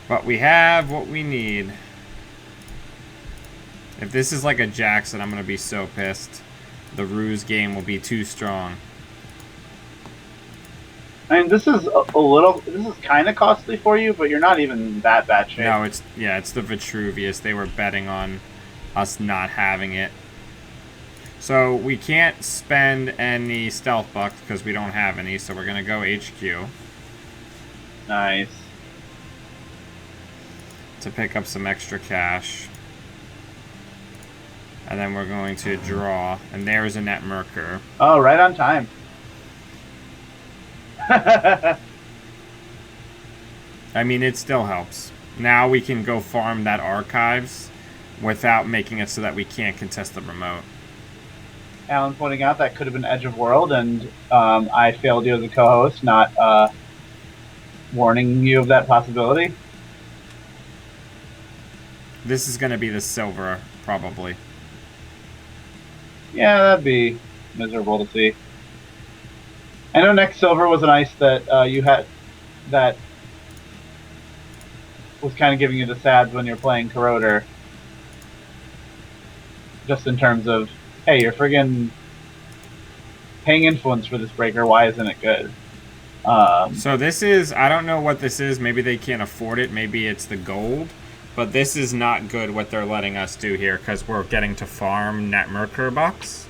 But we have what we need. If this is like a Jackson, I'm going to be so pissed. The ruse game will be too strong. I mean, this is a little. This is kind of costly for you, but you're not even that bad shape. No, it's the Vitruvius. They were betting on us not having it. So we can't spend any stealth bucks because we don't have any. So we're gonna go HQ. Nice. To pick up some extra cash. And then we're going to draw. And there's a net Merker. Oh, right on time. I mean, it still helps. Now we can go farm that archives without making it so that we can't contest the remote. Alan pointing out that could have been Edge of World, and I failed you as a co-host, not warning you of that possibility. This is going to be the silver, probably. Yeah, that'd be miserable to see. I know next silver was an ice that you had that was kind of giving you the sads when you're playing Corroder. Just in terms of, hey, you're friggin' paying influence for this breaker, why isn't it good? So this is, I don't know what this is. Maybe they can't afford it. Maybe it's the gold. But this is not good what they're letting us do here because we're getting to farm net Merker bucks.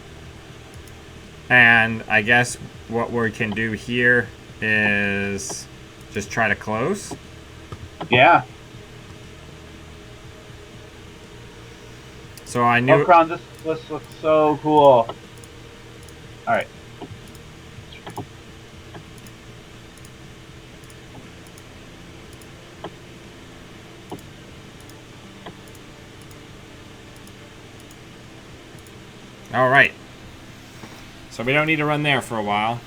And I guess what we can do here is just try to close. Yeah. So I knew... Oh, Kron, this list looks so cool. Alright. Alright. So we don't need to run there for a while.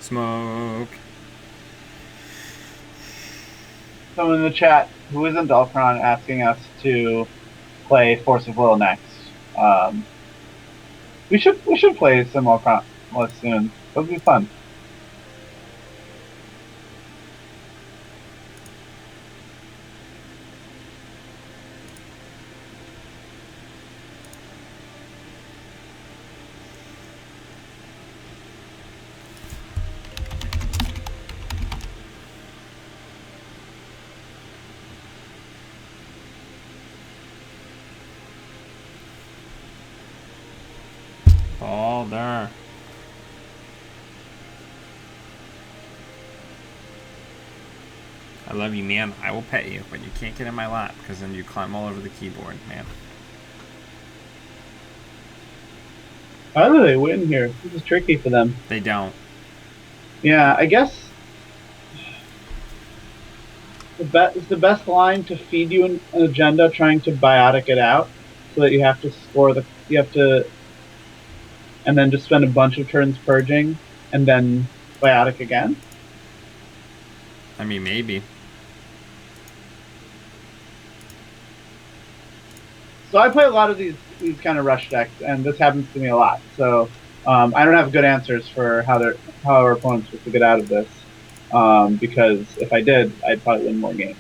Smoke. Someone in the chat who isn't Dolphron asking us to play Force of Will next. We should play some more soon. It would be fun. Ball there. I love you, man. I will pet you, but you can't get in my lap because then you climb all over the keyboard, man. How do they win here? This is tricky for them. They don't. Yeah, I guess the best line to feed you an agenda trying to biotic it out so that you have to score and then just spend a bunch of turns purging and then biotic again. I mean, maybe. So I play a lot of these kind of rush decks, and this happens to me a lot. So I don't have good answers for how our opponents supposed to get out of this, because if I did, I'd probably win more games.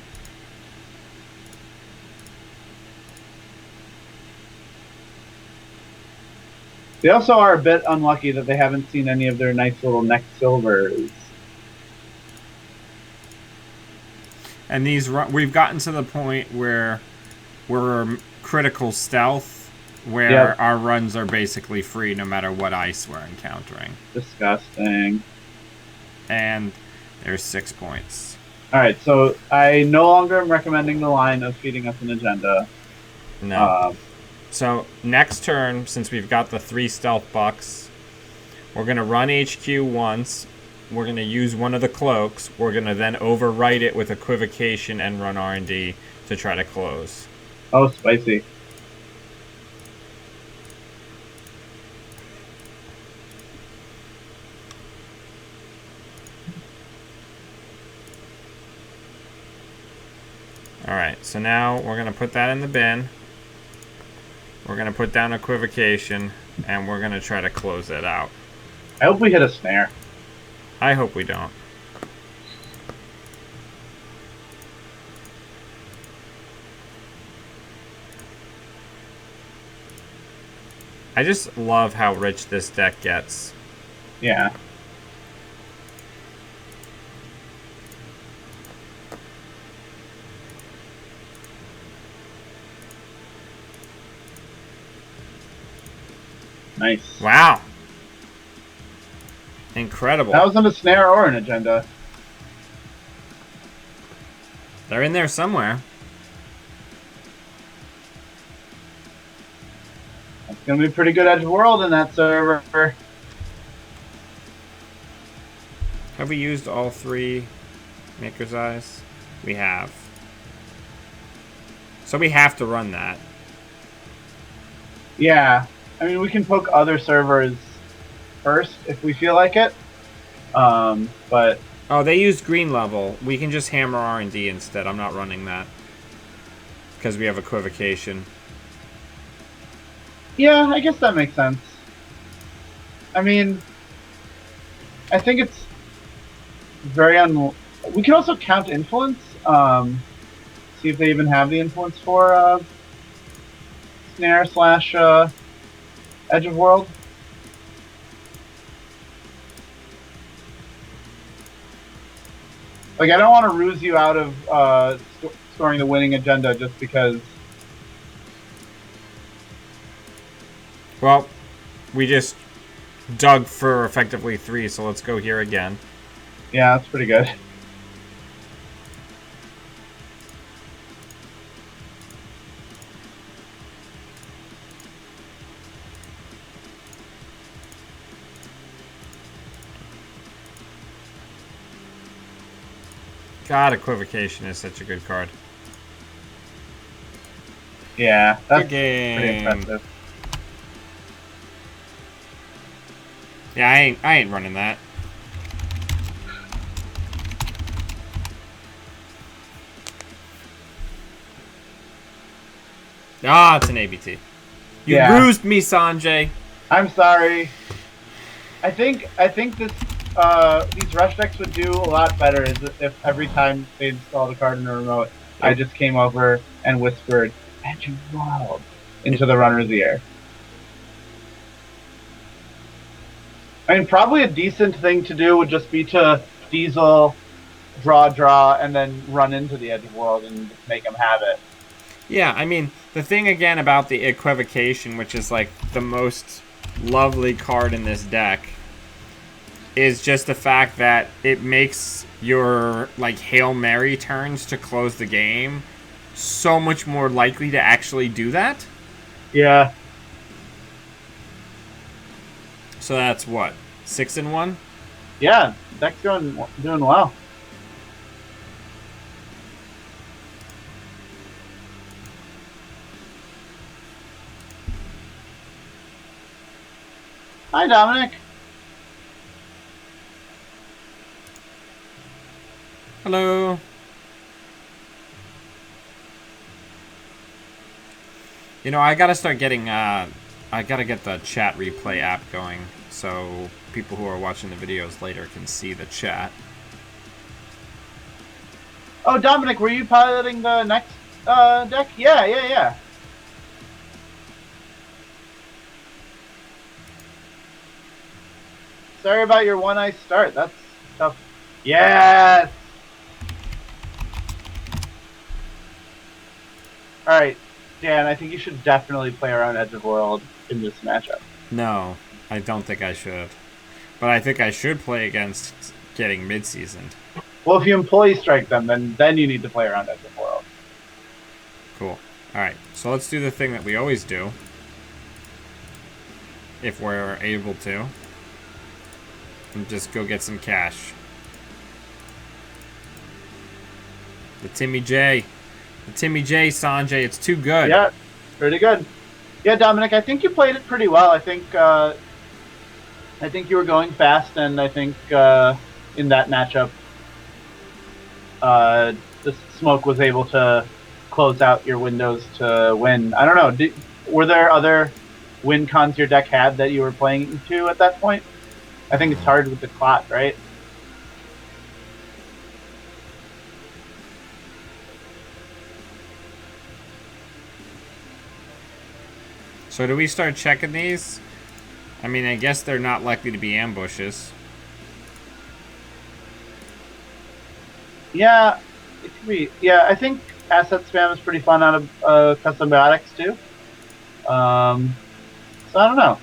They also are a bit unlucky that they haven't seen any of their nice little next silvers. And we've gotten to the point where we're critical stealth, where our runs are basically free no matter what ice we're encountering. Disgusting. And There's 6 points. All right, so I no longer am recommending the line of feeding us an agenda. No. So next turn, since we've got the 3 stealth bucks, we're going to run HQ once. We're going to use one of the cloaks. We're going to then overwrite it with equivocation and run R&D to try to close. Oh, spicy. Alright, so now we're going to put that in the bin. We're going to put down equivocation, and we're going to try to close it out. I hope we hit a snare. I hope we don't. I just love how rich this deck gets. Yeah. Nice. Wow. Incredible. That wasn't a snare or an agenda. They're in there somewhere. It's going to be pretty good edge world in that server. Have we used all 3 Maker's Eyes? We have. So we have to run that. Yeah. I mean, we can poke other servers first if we feel like it. But... Oh, they used green level. We can just hammer R&D instead. I'm not running that. Because we have equivocation. Yeah, I guess that makes sense. I mean, I think it's very we can also count influence. See if they even have the influence for snare / edge of world. Like, I don't want to ruse you out of scoring the winning agenda just because. Well, we just dug for effectively 3, so let's go here again. Yeah, that's pretty good. God, equivocation is such a good card. Yeah, that's Good game. pretty impressive. Yeah, I ain't running that. Ah, it's an ABT. You rused me, Sanjay. I'm sorry. I think this these rush decks would do a lot better if every time they installed a card in a remote, I just came over and whispered "Edge of World" into the runner's ear. I mean, probably a decent thing to do would just be to diesel, draw, and then run into the Edge of World and make them have it. Yeah, I mean, the thing again about the equivocation, which is like the most lovely card in this deck, is just the fact that it makes your like Hail Mary turns to close the game so much more likely to actually do that. Yeah. So that's what, 6-1? Yeah, deck's doing well. Hi, Dominic. Hello. You know, I gotta start getting, I gotta get the chat replay app going so people who are watching the videos later can see the chat. Oh, Dominic, were you piloting the next deck? Yeah. Sorry about your one ice start. That's tough. Yes! Alright, Dan, I think you should definitely play around Edge of World in this matchup. No, I don't think I should. But I think I should play against getting mid-seasoned. Well, if you employee strike them, then you need to play around Edge of World. Cool. Alright, so let's do the thing that we always do. If we're able to. And just go get some cash. The Timmy J. The Timmy J, Sanjay, it's too good. Yeah, pretty good. Yeah, Dominic, I think you played it pretty well. I think you were going fast, and I think in that matchup, the Smoke was able to close out your windows to win. I don't know. Were there other win cons your deck had that you were playing into at that point? I think it's hard with the clot, right? So do we start checking these? I mean, I guess they're not likely to be ambushes. Yeah, it could be. Yeah, I think asset spam is pretty fun out of custom biotics too. So I don't know.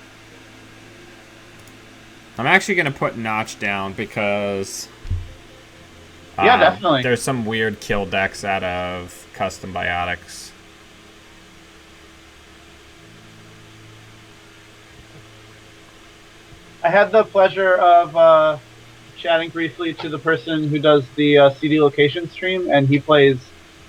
I'm actually going to put Notch down because... Yeah, definitely. There's some weird kill decks out of custom biotics. I had the pleasure of chatting briefly to the person who does the CD location stream, and he plays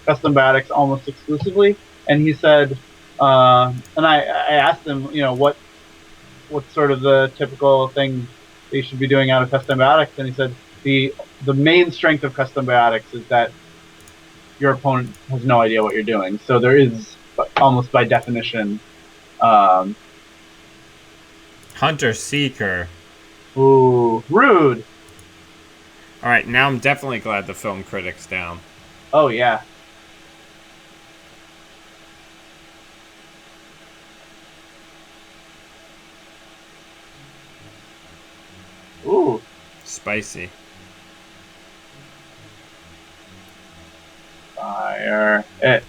custom biotics almost exclusively. And he said, and I asked him, you know, what's sort of the typical thing that you should be doing out of custom biotics, and he said the main strength of custom biotics is that your opponent has no idea what you're doing. So there is almost by definition. Hunter Seeker. Ooh, rude. Alright, now I'm definitely glad the film critic's down. Oh, yeah. Ooh. Spicy. Fire it.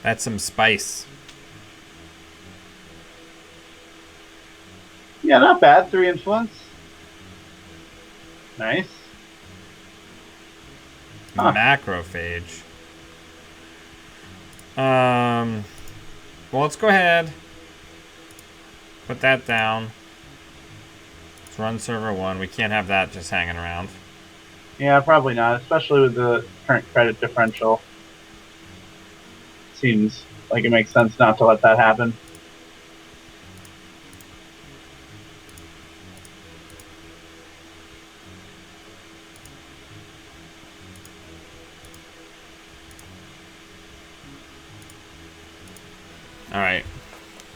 That's some spice. Yeah, not bad. 3 influence. Nice. Huh. Macrophage. Well, let's go ahead. Put that down. Let's run server 1. We can't have that just hanging around. Yeah, probably not, especially with the current credit differential. Seems like it makes sense not to let that happen. Alright.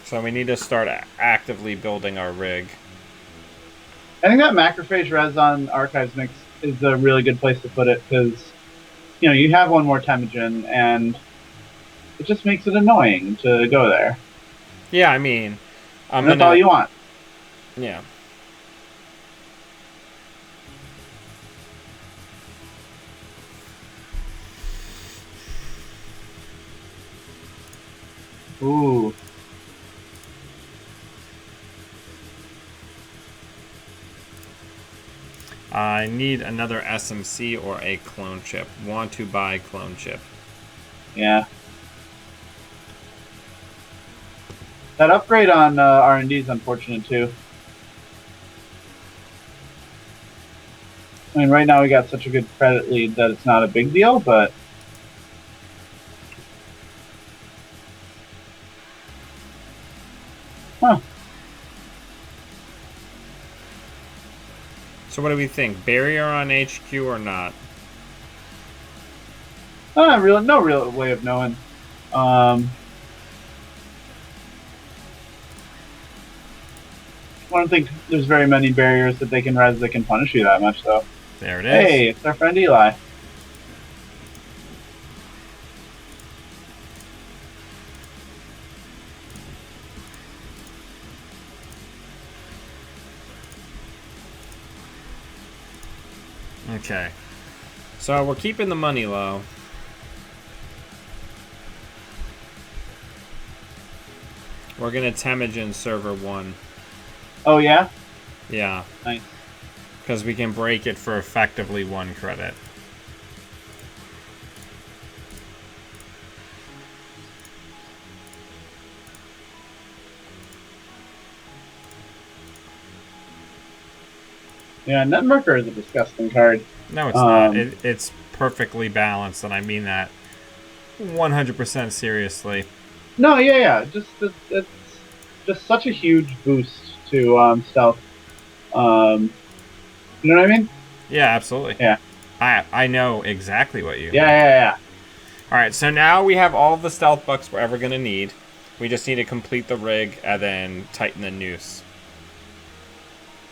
So we need to start actively building our rig. I think that macrophage res on Archives Mix is a really good place to put it, because, you know, you have one more Temujin, and it just makes it annoying to go there. Yeah, I mean... that's all you want. Yeah. Ooh. I need another SMC or a clone chip. Want to buy clone chip. Yeah. That upgrade on R&D is unfortunate too. I mean, right now we got such a good credit lead that it's not a big deal, but... Huh. So what do we think? Barrier on HQ or not? No real way of knowing. I don't think there's very many barriers that they can res that can punish you that much, though. There it is. Hey, it's our friend Eli. Okay. So we're keeping the money low. We're gonna Temujin server 1. Oh yeah, Yeah, nice. because we can break it for effectively 1 credit. Yeah, Netmarker is a disgusting card. No, it's not. Um, It's perfectly balanced, and I mean that 100% seriously. no, yeah, yeah, just it's just such a huge boost to stealth. Um, you know what I mean? Yeah, absolutely. Yeah, I know exactly what you yeah, mean. yeah, yeah. All right, so now we have all the stealth bucks we're ever going to need. We just need to complete the rig and then tighten the noose.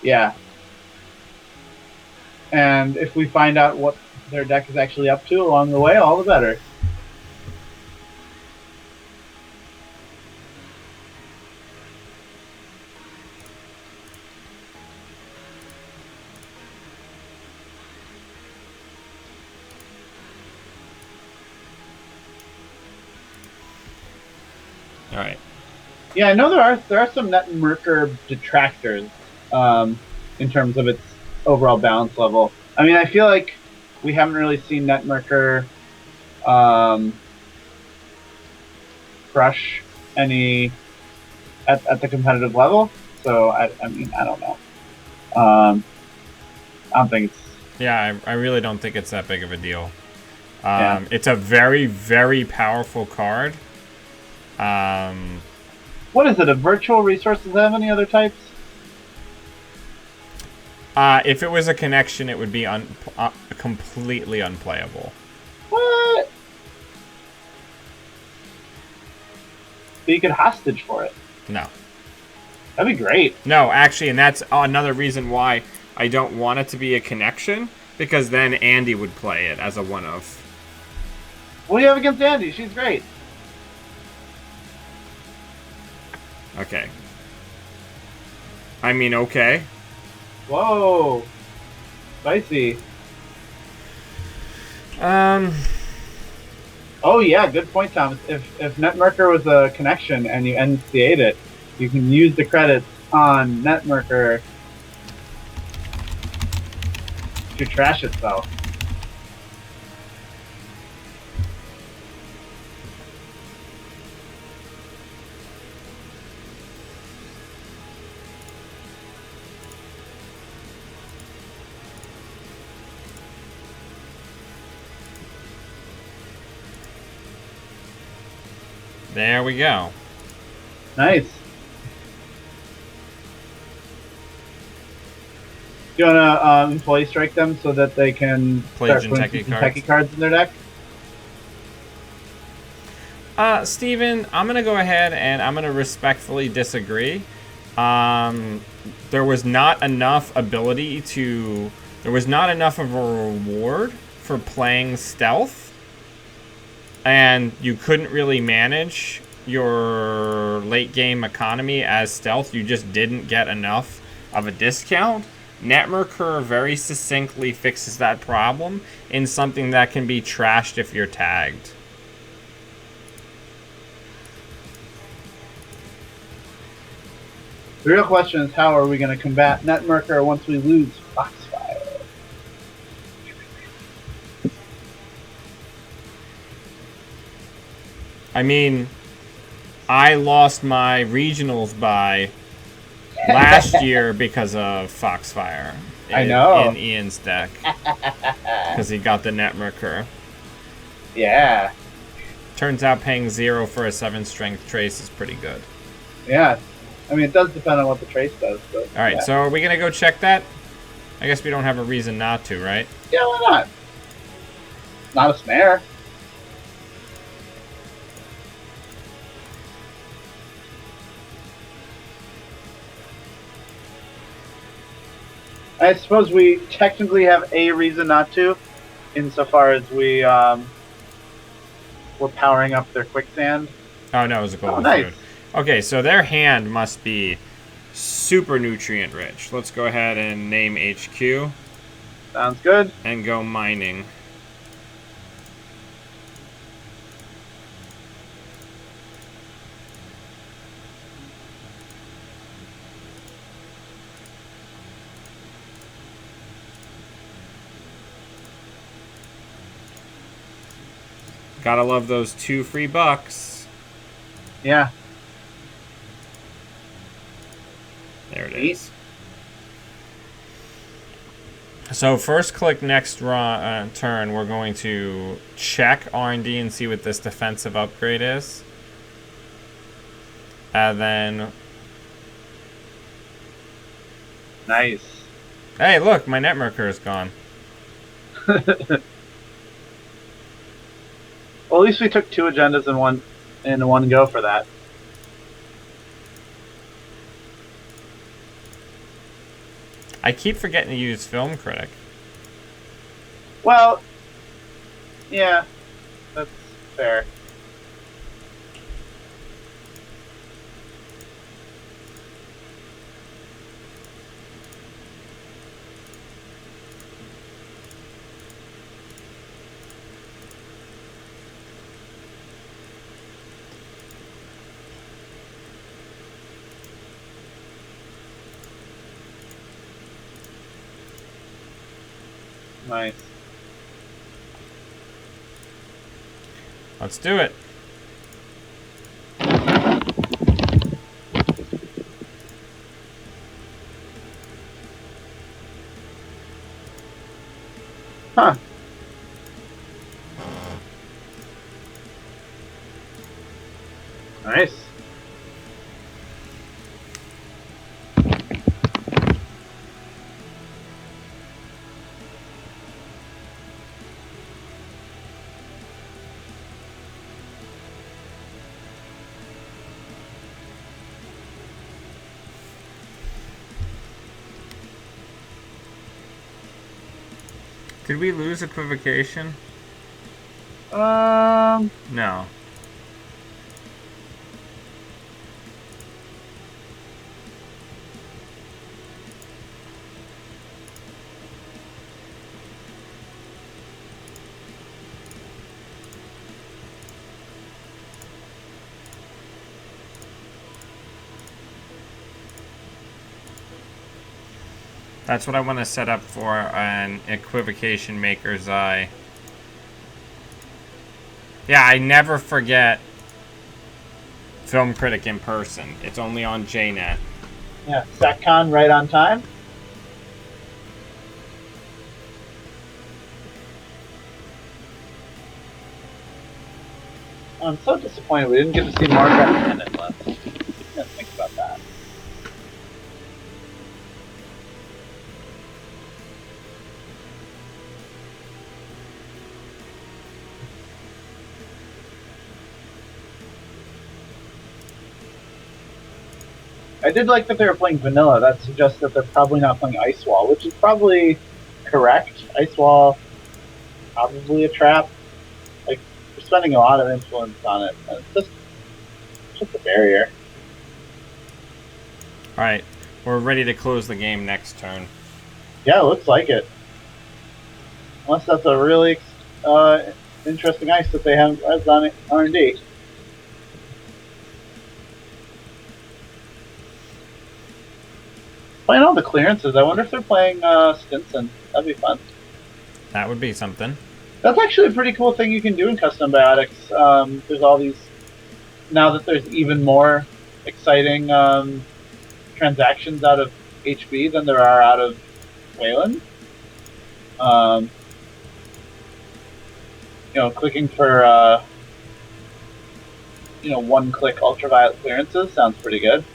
Yeah. And if we find out what their deck is actually up to along the way, all the better. All right. Yeah, I know there are some Netmarker detractors in terms of its overall balance level. I mean, I feel like we haven't really seen Netmarker crush any at the competitive level. So I mean, I don't know. I don't think it's Yeah, I really don't think it's that big of a deal. yeah. It's a very, very powerful card. What is it? A virtual resource? Does it have any other types? If it was a connection, it would be completely unplayable. What? But you could hostage for it. No. That'd be great. No, actually, and that's another reason why I don't want it to be a connection, because then Andy would play it as a one-of. What do you have against Andy? She's great. Okay. I mean, okay. Whoa. Spicy. Oh yeah, good point, Thomas. If Netmarker was a connection and you NCA'd it, you can use the credits on Netmarker to trash itself. There we go. Nice. Do you want to employee strike them so that they can Play start putting Jinteki some cards. Jinteki cards in their deck? Steven, I'm going to go ahead and I'm going to respectfully disagree. There was not enough ability to... There was not enough of a reward for playing stealth. And you couldn't really manage your late game economy as stealth. You just didn't get enough of a discount. Netmarker very succinctly fixes that problem in something that can be trashed if you're tagged. The real question is, how are we going to combat Netmarker once we lose Foxfire? I mean, I lost my regionals by last year because of Foxfire. I know. In Ian's deck. Because he got the Netmarker. Yeah. Turns out paying 0 for a 7 strength trace is pretty good. Yeah. I mean, it does depend on what the trace does. But, Alright, yeah. so are we going to go check that? I guess we don't have a reason not to, right? Yeah, why not? Not a snare. I suppose we technically have a reason not to, insofar as we're powering up their quicksand. Oh, no, it was a golden nice. fruit. Okay, so their hand must be super nutrient rich. Let's go ahead and name HQ. Sounds good. And go mining. Gotta love those 2 free bucks. Yeah. There it is. So first click next turn, we're going to check R&D and see what this defensive upgrade is. And then... Nice. Hey, look, my netmarker is gone. Well, at least we took 2 agendas in one go for that. I keep forgetting to use Film Critic. Well, yeah, that's fair. Nice. Let's do it. Huh. Nice. Did we lose equivocation? No. That's what I want to set up for an equivocation maker's eye. Yeah, I never forget Film Critic in person. It's only on JNet. Yeah, SecCon right on time. I'm so disappointed we didn't get to see more recommended lists. Didn't think about that. I did like that they were playing vanilla. That suggests that they're probably not playing Ice Wall, which is probably correct. Ice Wall, probably a trap. Like, we're spending a lot of influence on it, and it's just a barrier. Alright, we're ready to close the game next turn. Yeah, it looks like it. Unless that's a really interesting ice that they have as on R&D. Playing all the clearances. I wonder if they're playing Stinson. That'd be fun. That would be something. That's actually a pretty cool thing you can do in custom biotics. There's all these... Now that there's even more exciting transactions out of HB than there are out of Wayland. Clicking for one-click ultraviolet clearances sounds pretty good.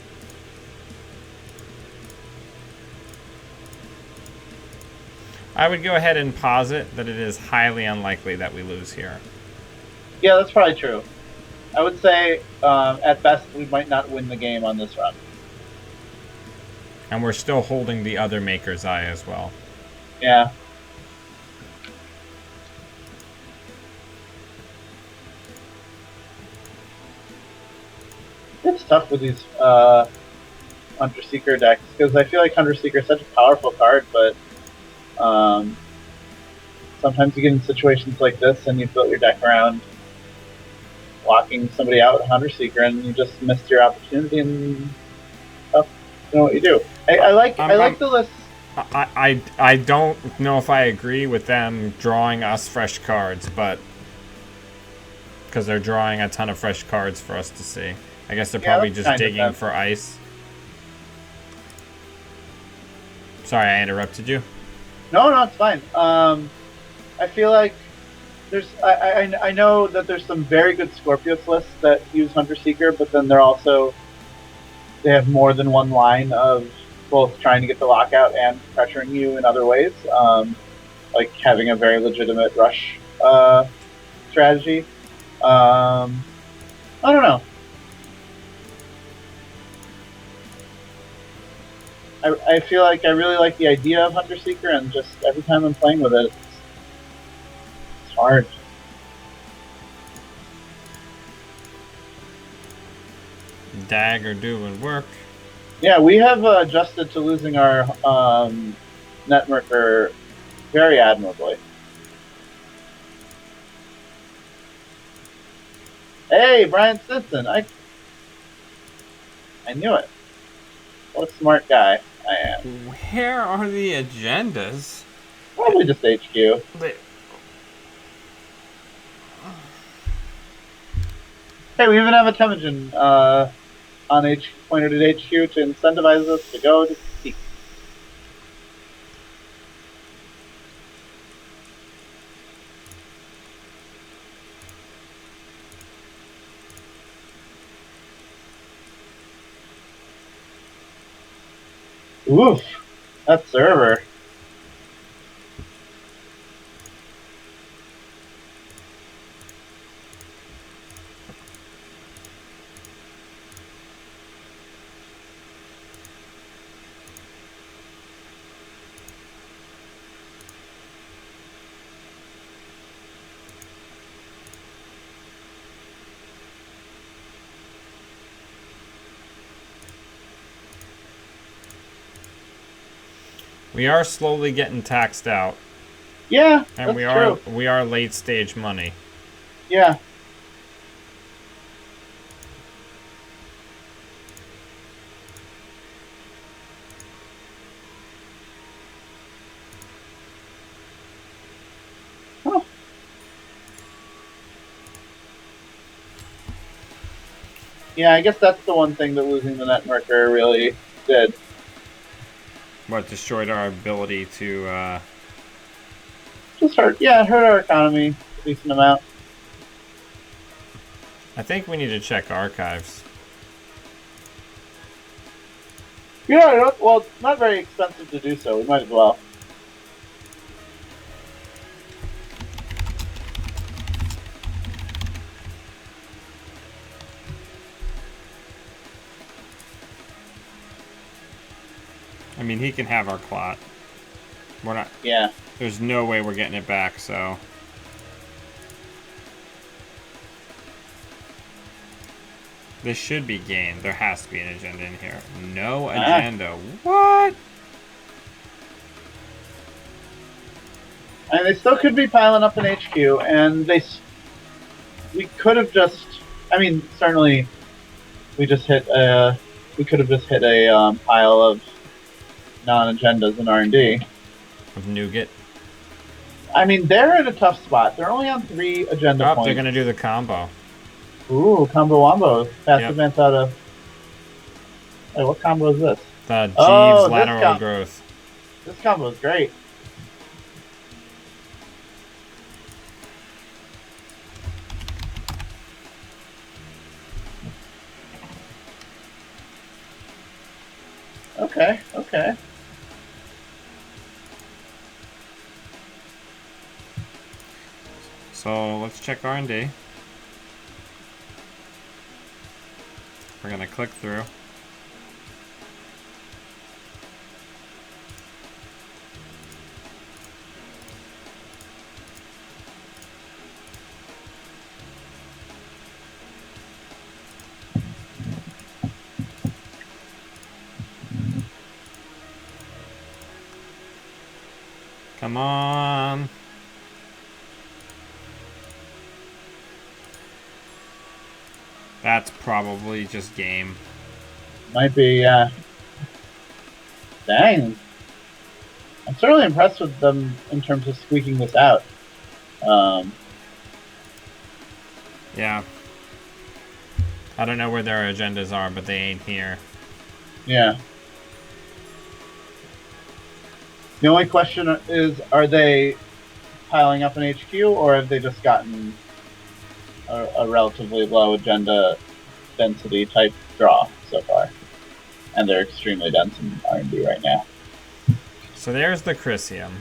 I would go ahead and posit that it is highly unlikely that we lose here. Yeah, that's probably true. I would say, at best, we might not win the game on this run. And we're still holding the other Maker's Eye as well. Yeah. It's tough with these Hunter Seeker decks, because I feel like Hunter Seeker is such a powerful card, but sometimes you get in situations like this and you built your deck around locking somebody out with Hunter Seeker and you just missed your opportunity and tough to know what you do. I like the list. I don't know if I agree with them drawing us fresh cards, but because they're drawing a ton of fresh cards for us to see. I guess they're Yeah, probably that's just kind of digging them. for ice. Sorry, I interrupted you. No, it's fine. I feel like I know that there's some very good Scorpius lists that use Hunter Seeker, but then they have more than one line of both trying to get the lockout and pressuring you in other ways, like having a very legitimate rush strategy. I don't know. I feel like I really like the idea of Hunter Seeker, and just every time I'm playing with it, it's hard. Dagger doing work. Yeah, we have adjusted to losing our networker very admirably. Hey, Brian Stinson, I knew it. What a smart guy I am. Where are the agendas? Probably just HQ. Hey, we even have a Temujin on pointed at HQ to incentivize us to go to peak. Oof, that server. We are slowly getting taxed out. Yeah, and that's true. we are late stage money. Yeah. Huh. Yeah, I guess that's the one thing that losing the networker really did. What destroyed our ability to Just hurt. Yeah, it hurt our economy a decent amount. I think we need to check archives. Yeah, well, it's not very expensive to do so. We might as well. I mean, he can have our clot. We're not. Yeah. There's no way we're getting it back, so. This should be gained. There has to be an agenda in here. No agenda. What? And they still could be piling up in HQ, and we could have just. I mean, certainly, we could have just hit a pile of non-agendas in R&D. Of nougat. I mean, they're in a tough spot. They're only on 3 agenda points. They're gonna do the combo. Ooh, combo wombo. Fast advance out of. Wait, what combo is this? The Jeeves lateral growth. This combo is great. Okay. So let's check R&D. We're gonna click through. Come on. That's probably just game. Might be, dang. I'm certainly impressed with them in terms of squeaking this out. Yeah. I don't know where their agendas are, but they ain't here. Yeah. The only question is, are they piling up an HQ, or have they just gotten a relatively low agenda density type draw so far? And they're extremely dense in R&D right now. So there's the Chrysium.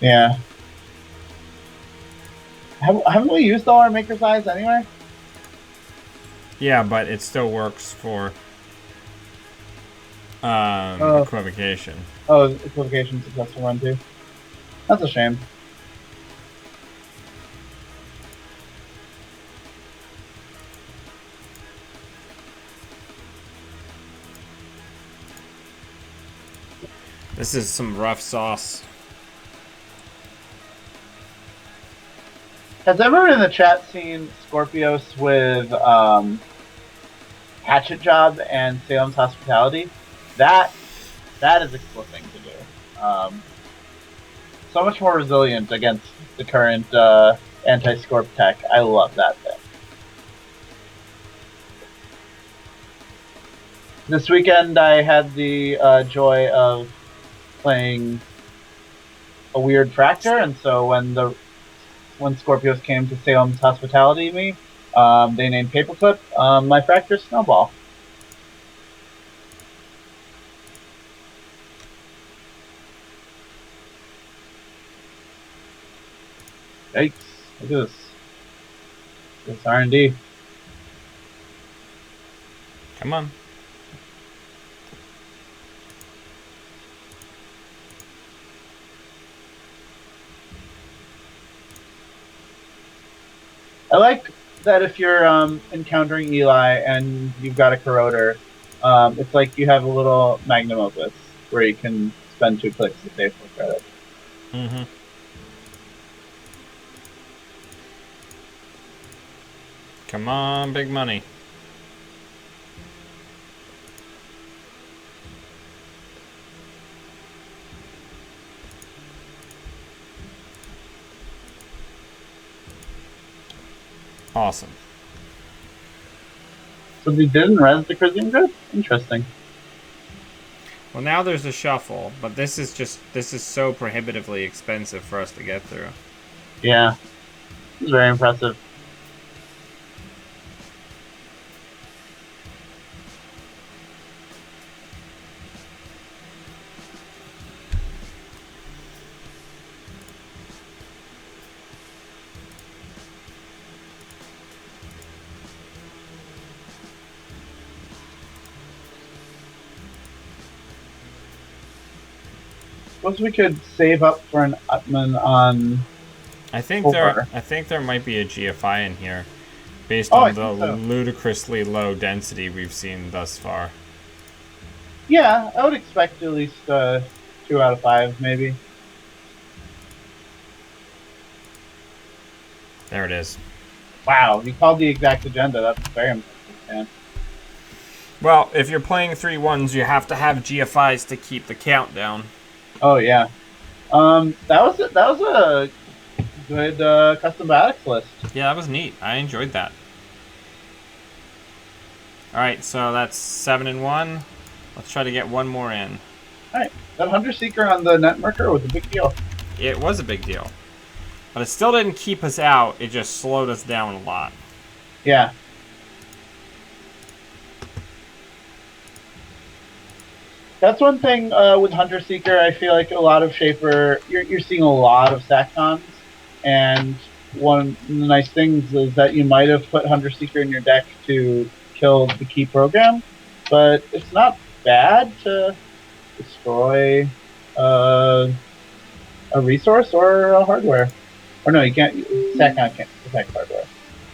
Yeah. Haven't we used all our Maker's Eyes anyway? Yeah, but it still works for Oh. equivocation. Oh, equivocation successful run too. That's a shame. This is some rough sauce. Has everyone in the chat seen Scorpios with Hatchet Job and Salem's Hospitality? That is a cool thing to do. So much more resilient against the current anti-Scorp tech. I love that thing. This weekend I had the joy of playing a weird Fracture, and so when Scorpios came to Salem's Hospitality me, they named Paperclip my Fracture Snowball. Yikes. Look at this. This R&D. Come on. I like that if you're encountering E.L.E and you've got a Corroder, it's like you have a little Magnum Opus where you can spend 2 clicks to save 4 credit. Mm-hmm. Come on, big money. Awesome. So they didn't res the Chrysium Grid? Interesting. Well, now there's a shuffle, but this is so prohibitively expensive for us to get through. Yeah. This is very impressive. Suppose we could save up for an Utman on. I think there might be a GFI in here, based on the ludicrously low density we've seen thus far. Yeah, I would expect at least 2 out of 5, maybe. There it is. Wow, you called the exact agenda. That's very impressive, man. Well, if you're playing 3-1s, you have to have GFIs to keep the count down. Oh yeah, that was a good custom biotics list. Yeah, that was neat. I enjoyed that. All right, so that's 7 and 1. Let's try to get one more in. All right, that Hunter Seeker on the Netmarker was a big deal. It was a big deal, but it still didn't keep us out. It just slowed us down a lot. Yeah. That's one thing with Hunter Seeker. I feel like a lot of Shaper, you're seeing a lot of Saxons, and one of the nice things is that you might have put Hunter Seeker in your deck to kill the key program, but it's not bad to destroy a resource or a hardware. Or no, you can't. Saxon can't protect hardware.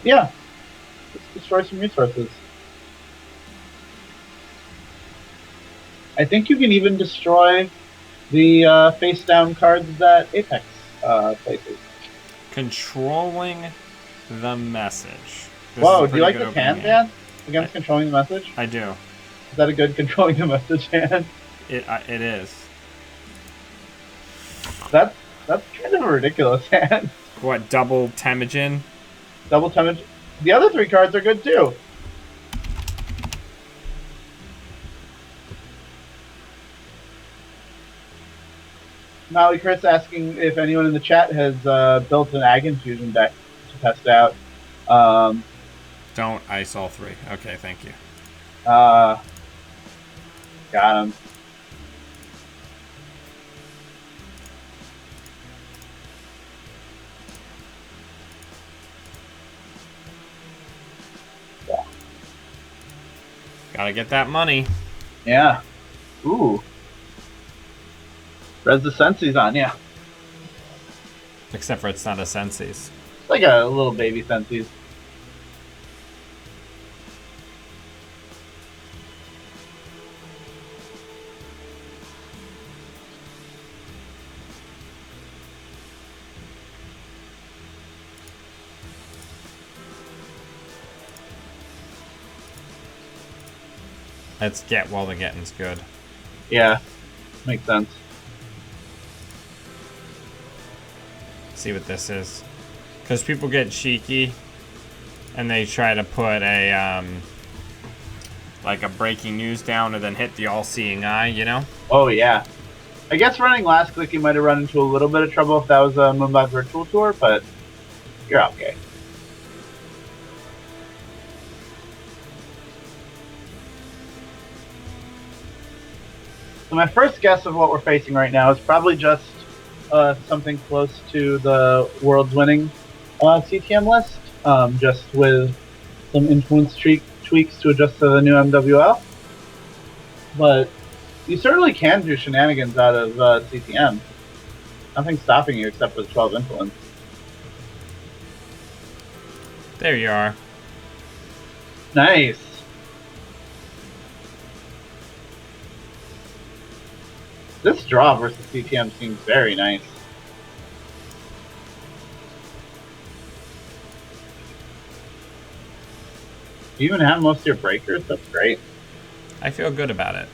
Yeah, let's destroy some resources. I think you can even destroy the face-down cards that Apex places. Controlling the message. Whoa, do you like this hand, Dan? Against controlling the message? I do. Is that a good controlling the message hand? It is. That's kind of a ridiculous hand. What, double Temujin? Double Temujin? The other 3 cards are good too. Molly Chris asking if anyone in the chat has built an Ag Infusion deck to test out. Don't ice all 3. Okay, thank you. Got him. Yeah. Gotta get that money. Yeah. Ooh. Res the Sensi's on, yeah. Except for it's not a Sensi's. It's like a little baby Sensi's. Let's get while the getting's good. Yeah. Makes sense. See what this is. Because people get cheeky and they try to put a like a breaking news down and then hit the all-seeing eye, you know? Oh yeah. I guess running last click you might have run into a little bit of trouble if that was a Mumbai Virtual Tour, but you're okay. So my first guess of what we're facing right now is probably just something close to the world's winning CTM list, just with some influence tweaks to adjust to the new MWL. But you certainly can do shenanigans out of CTM. Nothing's stopping you except for the 12 influence. There you are. Nice. This draw versus CTM seems very nice. You even have most of your breakers? That's great. I feel good about it.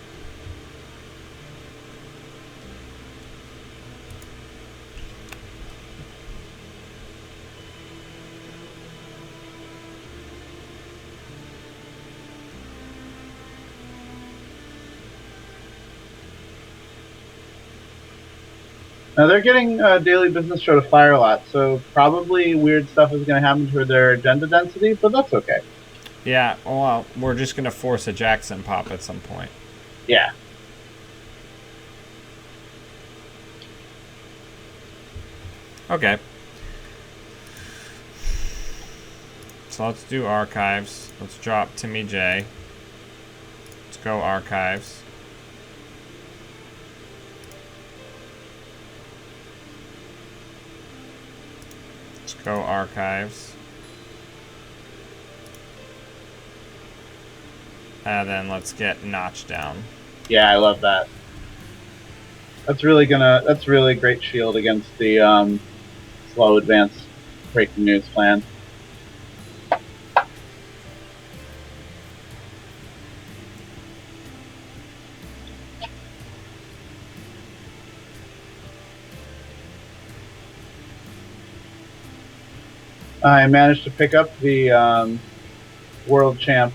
Now they're getting Daily Business Show to fire a lot, so probably weird stuff is going to happen to their agenda density, but that's okay. Yeah, well, we're just going to force a Jackson pop at some point. Yeah. Okay. So let's do archives. Let's drop Timmy J. Let's go archives. Let's go archives. And then let's get Notch down. Yeah, I love that. That's really a great shield against the slow advance breaking news plan. I managed to pick up the World Champ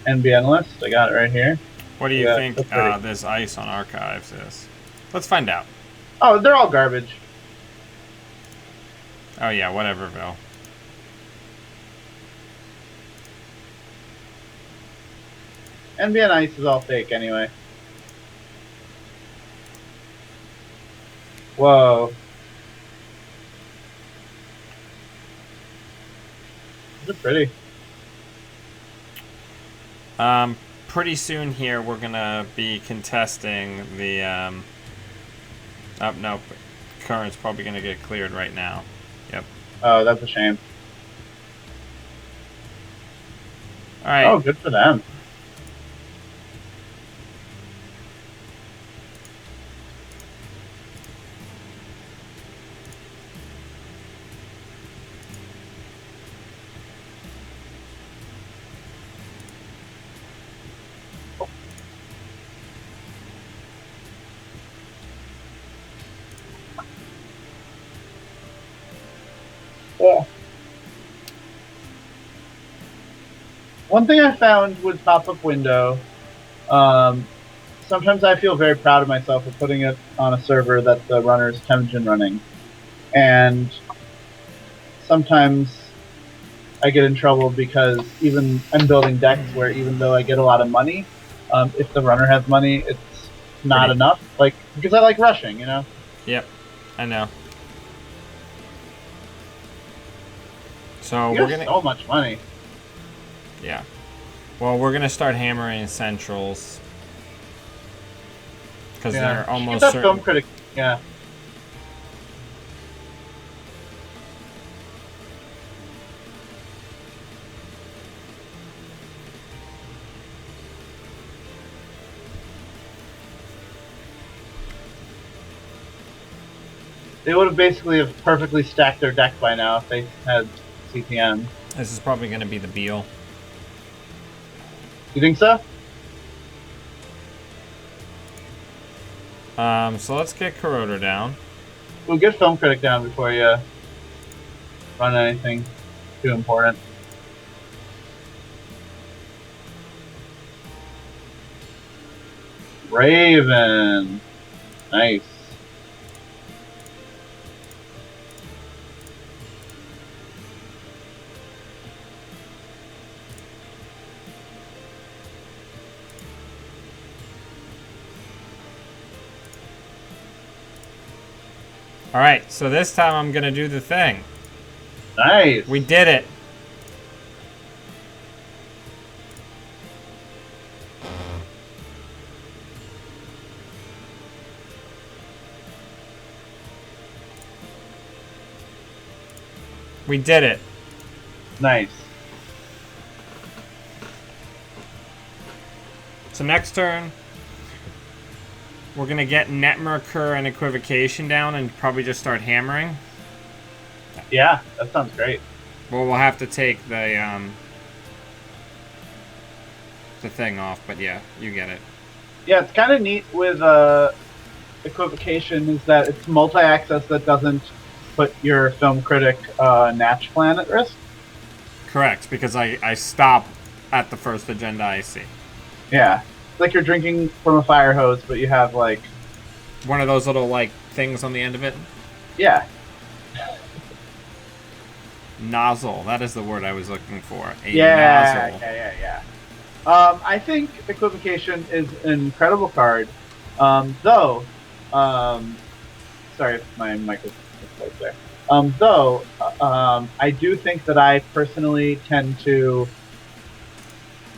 NBN list. I got it right here. What do you think this ice on archives is? Let's find out. Oh, they're all garbage. Oh yeah, whatever, Bill. NBN ice is all fake anyway. Whoa. They're pretty. Pretty soon here we're gonna be contesting the oh no, current's probably gonna get cleared right now. Yep. Oh, that's a shame. Alright. Oh, good for them. Yeah. One thing I found with pop-up window, um, sometimes I feel very proud of myself for putting it on a server that the runner is Temujin running, and sometimes I get in trouble because even I'm building decks where even though I get a lot of money, if the runner has money, it's not Pretty. enough. Like because I like rushing, you know. Yep, I know. So You we're have gonna, so much money. yeah. Well, we're gonna start hammering centrals because Yeah, they're you should get almost that film certain. critic. Yeah, they would have basically have perfectly stacked their deck by now if they had CPM. This is probably gonna be the Beal. You think so? So let's get Corroder down. We'll get film critic down before you run anything too important. Raven, nice. All right, so this time I'm gonna do the thing. Nice. We did it. We did it. Nice. So next turn, we're gonna get Netmercur and Equivocation down and probably just start hammering. Yeah, that sounds great. Well, we'll have to take the thing off, but yeah, you get it. Yeah, it's kind of neat with equivocation is that it's multi-access that doesn't put your film critic Natch plan at risk. Correct, because I stop at the first agenda I see. Yeah, it's like you're drinking from a fire hose, but you have like One of those little like things on the end of it. yeah, Nozzle. That is the word I was looking for. A yeah, nozzle. yeah. I think equivocation is an incredible card, though. Sorry if my mic was close there. I do think that I personally tend to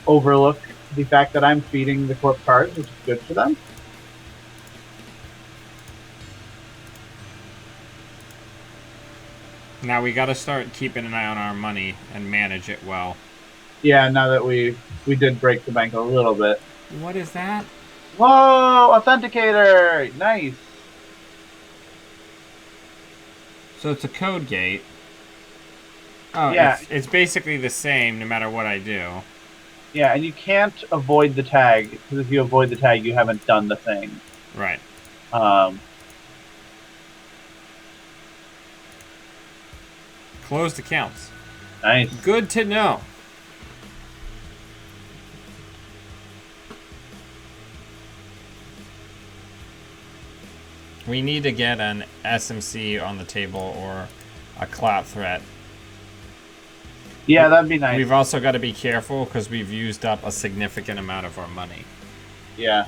overlook the fact that I'm feeding the corp cards, which is good for them. Now we gotta start keeping an eye on our money and manage it well. Yeah, now that we did break the bank a little bit. What is that? Whoa, authenticator, nice. So it's a code gate. Oh, Yeah, it's basically the same no matter what I do. yeah, and you can't avoid the tag because if you avoid the tag, you haven't done the thing. Right. Um, Closed accounts. nice. Good to know. We need to get an SMC on the table or a clout threat. Yeah, that'd be nice. We've also got to be careful because we've used up a significant amount of our money. Yeah.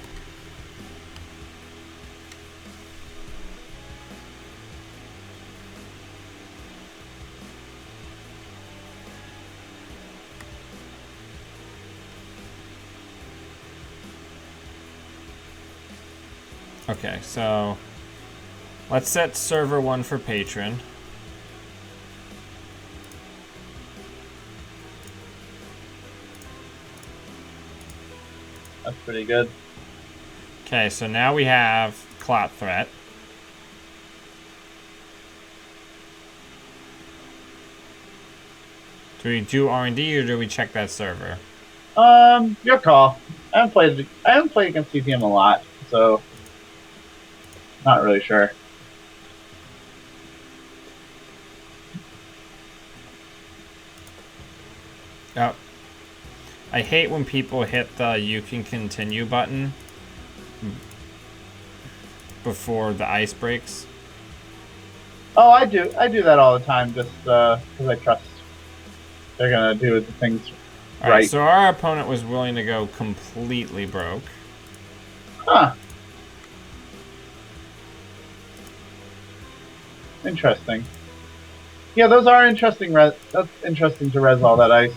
Okay, so let's set server 1 for Patron. That's pretty good. Okay, so now we have clout threat. Do we do R&D or do we check that server? Your call. I haven't played against CTM a lot, so not really sure. Oh. I hate when people hit the "you can continue" button before the ice breaks. Oh, I do. I do that all the time, just because I trust they're gonna do the things All right, right. so our opponent was willing to go completely broke. Huh. Interesting. Yeah, those are interesting. That's interesting to res all that ice.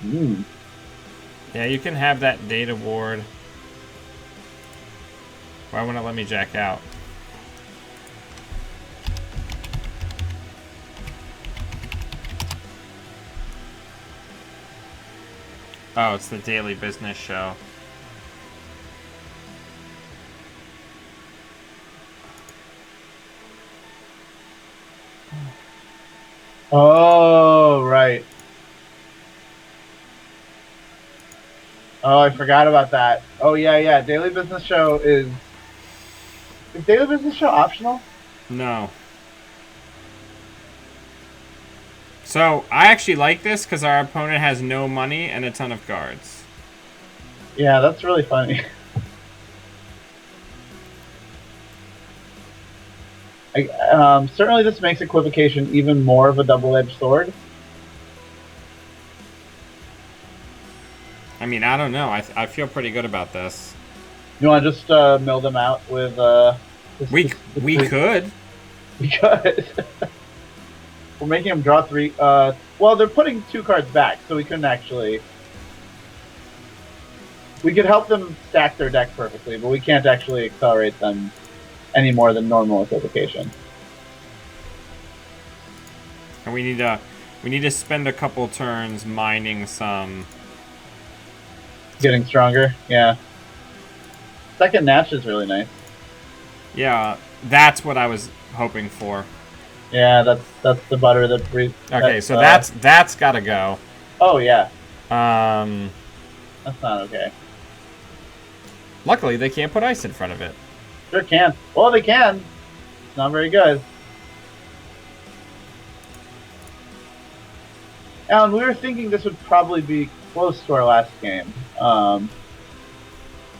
Hmm. Yeah, you can have that data ward. Why won't it let me jack out? Oh, it's the daily business show. Oh, right. Oh, I forgot about that. Oh, yeah, yeah. Daily Business Show is Daily Business Show optional? No. So, I actually like this because our opponent has no money and a ton of cards. Yeah, that's really funny. Certainly, this makes equivocation even more of a double-edged sword. I mean, I don't know. I feel pretty good about this. You want to just mill them out with We could. we could. We're making them draw 3. Well, they're putting 2 cards back, so we couldn't actually. We could help them stack their deck perfectly, but we can't actually accelerate them any more than normal equivocation. And we need to spend a couple turns mining some. Getting stronger, yeah. Second Natch is really nice. Yeah, that's what I was hoping for. Yeah, that's the butter that breathes. Okay, so that's gotta go. Oh yeah. Um. That's not okay. Luckily, they can't put ice in front of it. Sure can. Well, they can. It's not very good. Alan, we were thinking this would probably be close to our last game.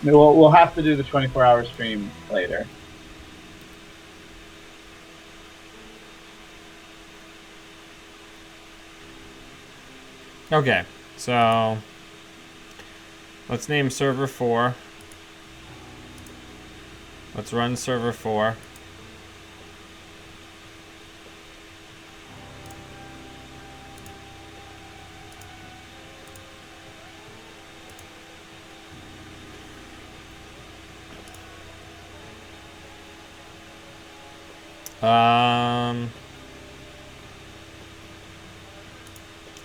We'll have to do the 24-hour stream later. Okay, so let's name server 4. Let's run server 4.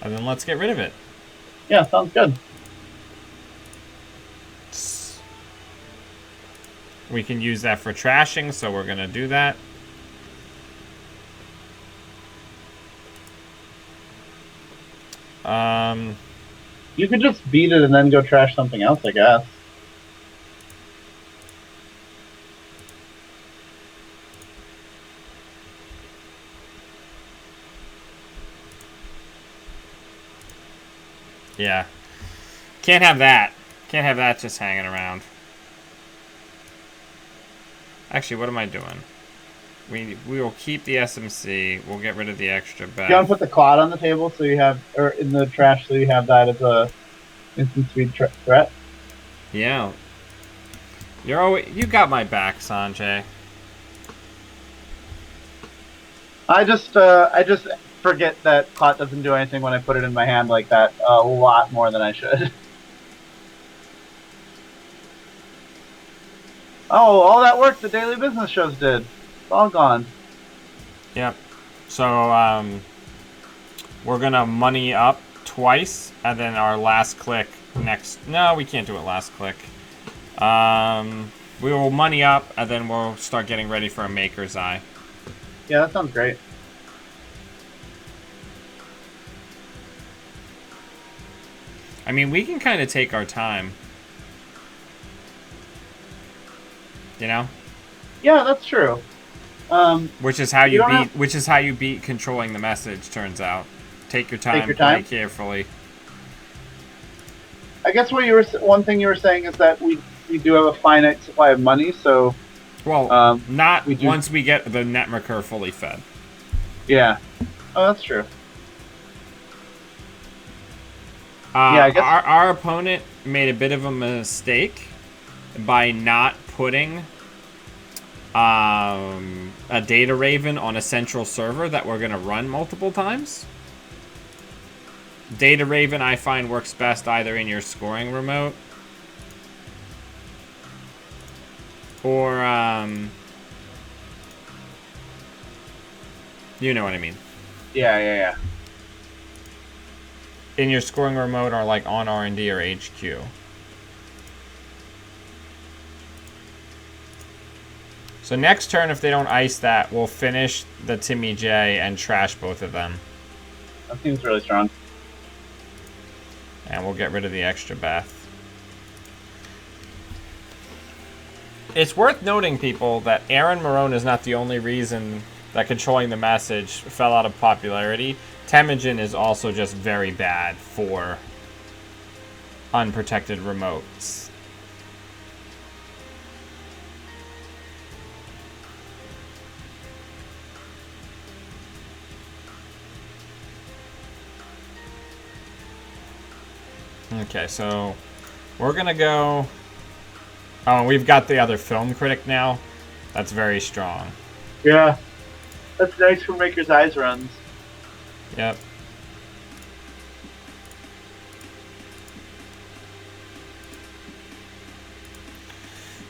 And then let's get rid of it. Yeah, sounds good. We can use that for trashing, so we're gonna do that. You could just beat it and then go trash something else, I guess. Yeah. Can't have that. Can't have that just hanging around. Actually, what am I doing? We will keep the SMC. We'll get rid of the extra bet. You want to put the Clod on the table so you have, or in the trash so you have that as a instant speed threat? Yeah. You got my back, Sanjay. I just forget that Clot doesn't do anything when I put it in my hand like that a lot more than I should. Oh, all that work the daily business shows did. It's all gone. Yep. So, we're gonna money up twice, and then our last click next. No, we can't do it last click. We will money up, and then we'll start getting ready for a Maker's Eye. Yeah, that sounds great. I mean, we can kind of take our time. You know? Yeah, that's true. Which is how you you don't beat. have Which is how you beat controlling the message. Turns out, take your take time, your play time. carefully. I guess one thing you were saying is that we do have a finite supply of money, so Well, not we do. once we get the Netmarker fully fed. Yeah. Oh, that's true. Yeah, I guess. Our opponent made a bit of a mistake by not putting a data raven on a central server that we're going to run multiple times. Data raven, I find, works best either in your scoring remote or you know what I mean. Yeah. In your scoring remote or like on R&D or HQ. So next turn, if they don't ice that, we'll finish the Timmy J and trash both of them. That seems really strong. And we'll get rid of the extra Beth. It's worth noting, people, that Aaron Marone is not the only reason that controlling the message fell out of popularity. Temujin is also just very bad for unprotected remotes. Okay, so we're gonna go. Oh, we've got the other film critic now. That's very strong. Yeah. That's nice for Maker's Eyes runs. Yep.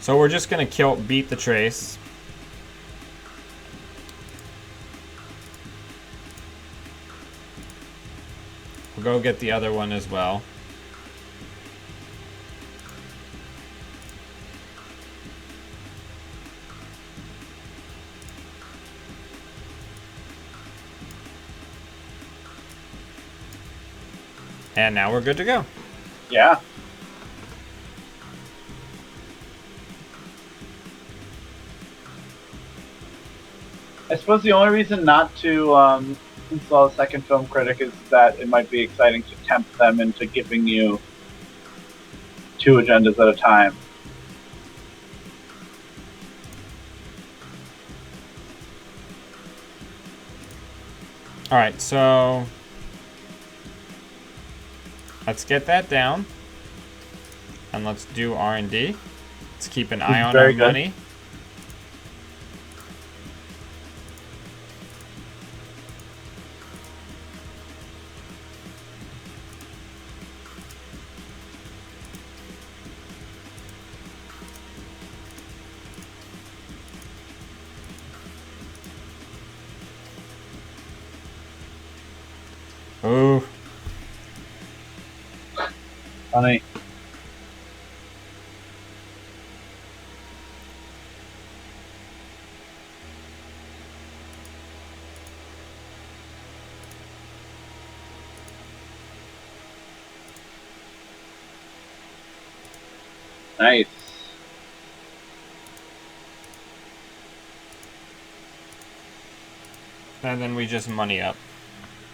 So we're just gonna beat the trace. We'll go get the other one as well. And now we're good to go. Yeah. I suppose the only reason not to install a second film critic is that it might be exciting to tempt them into giving you 2 agendas at a time. Alright, so let's get that down. And let's do R&D. Let's keep an eye on our money. Ooh. Funny. Nice. And then we just money up.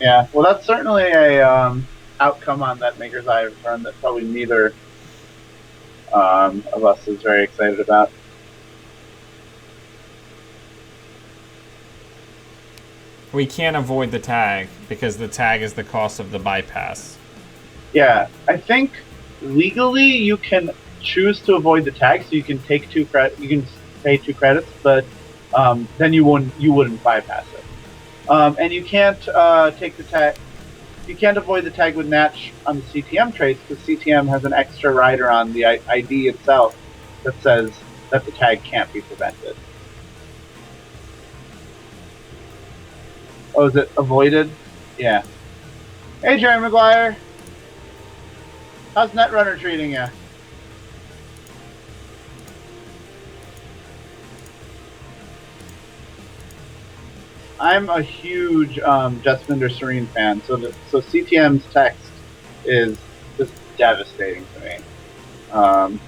Yeah, well, that's certainly a outcome on that Maker's Eye run that probably neither of us is very excited about. We can't avoid the tag because the tag is the cost of the bypass. Yeah, I think legally you can choose to avoid the tag, so you can take 2 credit. You can pay 2 credits, but then you wouldn't bypass it. And you can't take the tag. You can't avoid the tag with Natch on the CTM trace because CTM has an extra rider on the ID itself that says that the tag can't be prevented. Oh, is it avoided? Yeah. Hey, Jerry Maguire. How's Netrunner treating you? I'm a huge Justminder Serene fan, so CTM's text is just devastating to me. I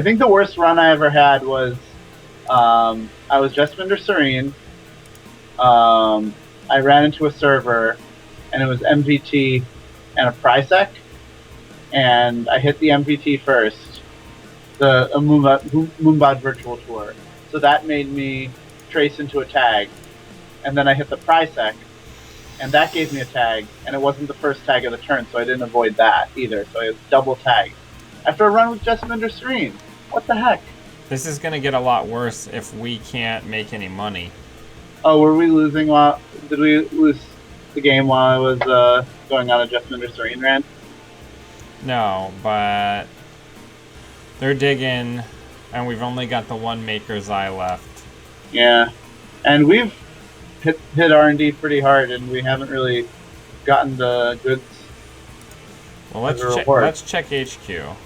think the worst run I ever had was I was just under Serene. I ran into a server, and it was MVT and a Prisec, and I hit the MVT first, the Moombot Virtual Tour. So that made me trace into a tag, and then I hit the Prisec, and that gave me a tag, and it wasn't the first tag of the turn, so I didn't avoid that either. So I was double tagged after a run with Jessamine Serene. What the heck? This is gonna get a lot worse if we can't make any money. Oh, were we losing while? Did we lose the game while I was going on a Jessamine Serene rant? No, but they're digging, and we've only got the one Maker's Eye left. Yeah, and we've hit R&D pretty hard, and we haven't really gotten the goods. Well, let's check HQ.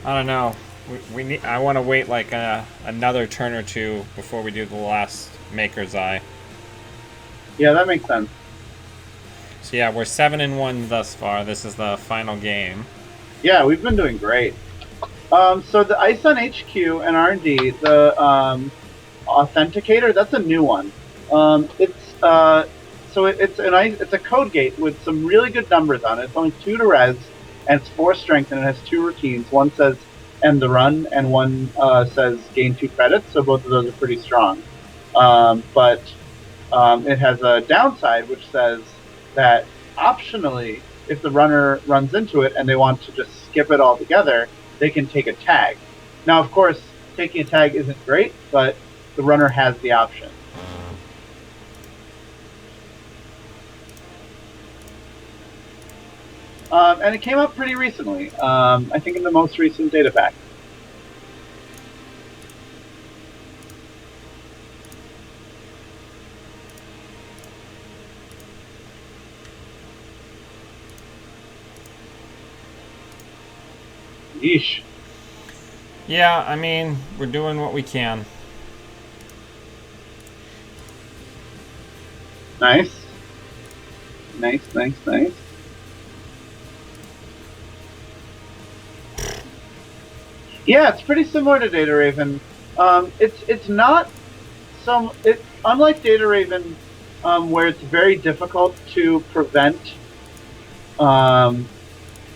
I don't know. We need. I want to wait like another turn or two before we do the last Maker's Eye. Yeah, that makes sense. So yeah, we're 7-1 thus far. This is the final game. Yeah, we've been doing great. So the ice on HQ and R&D, the authenticator, that's a new one. It's a code gate with some really good numbers on it. It's only 2 to res, and it's 4 strength, and it has 2 routines. One says end the run, and one says gain 2 credits. So both of those are pretty strong. But it has a downside, which says that optionally, if the runner runs into it and they want to just skip it altogether, they can take a tag. Now, of course, taking a tag isn't great, but the runner has the option. And it came up pretty recently. I think in the most recent data pack. Yeesh. Yeah, I mean, we're doing what we can. Nice. Nice. Yeah, it's pretty similar to Data Raven. It's not unlike Data Raven, where it's very difficult to prevent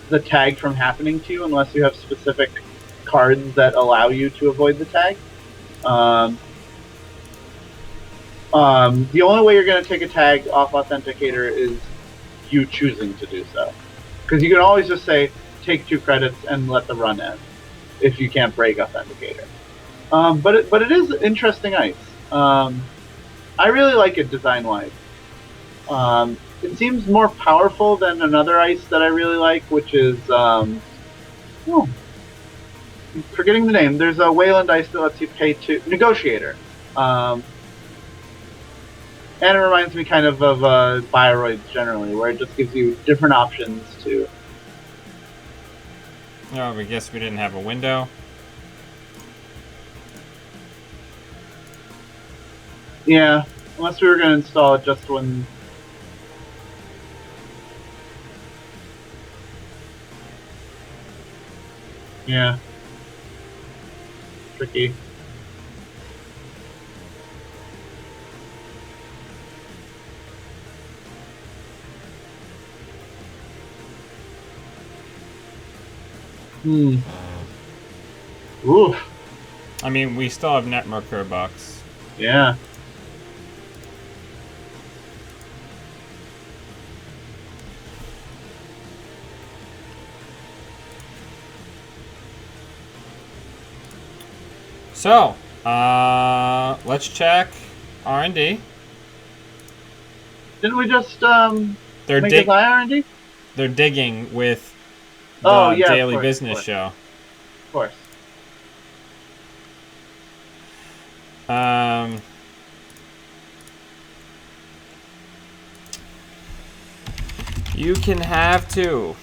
the tag from happening to you unless you have specific cards that allow you to avoid the tag. The only way you're going to take a tag off Authenticator is you choosing to do so, because you can always just say take 2 credits and let the run end if you can't break Authenticator. But it is interesting ice. I really like it design-wise. It seems more powerful than another ice that I really like, which is forgetting the name. There's a Wayland ice that lets you pay to Negotiator, and it reminds me kind of Bioroids generally, where it just gives you different options to. Oh, I guess we didn't have a window. Yeah, unless we were going to install it just when. Yeah. Tricky. Oof. I mean, we still have Netmarker bucks. Yeah. So, let's check R&D. Didn't we just They're make it by R&D? They're digging with Oh, the yeah, of daily course, business show. Of course. You can have two.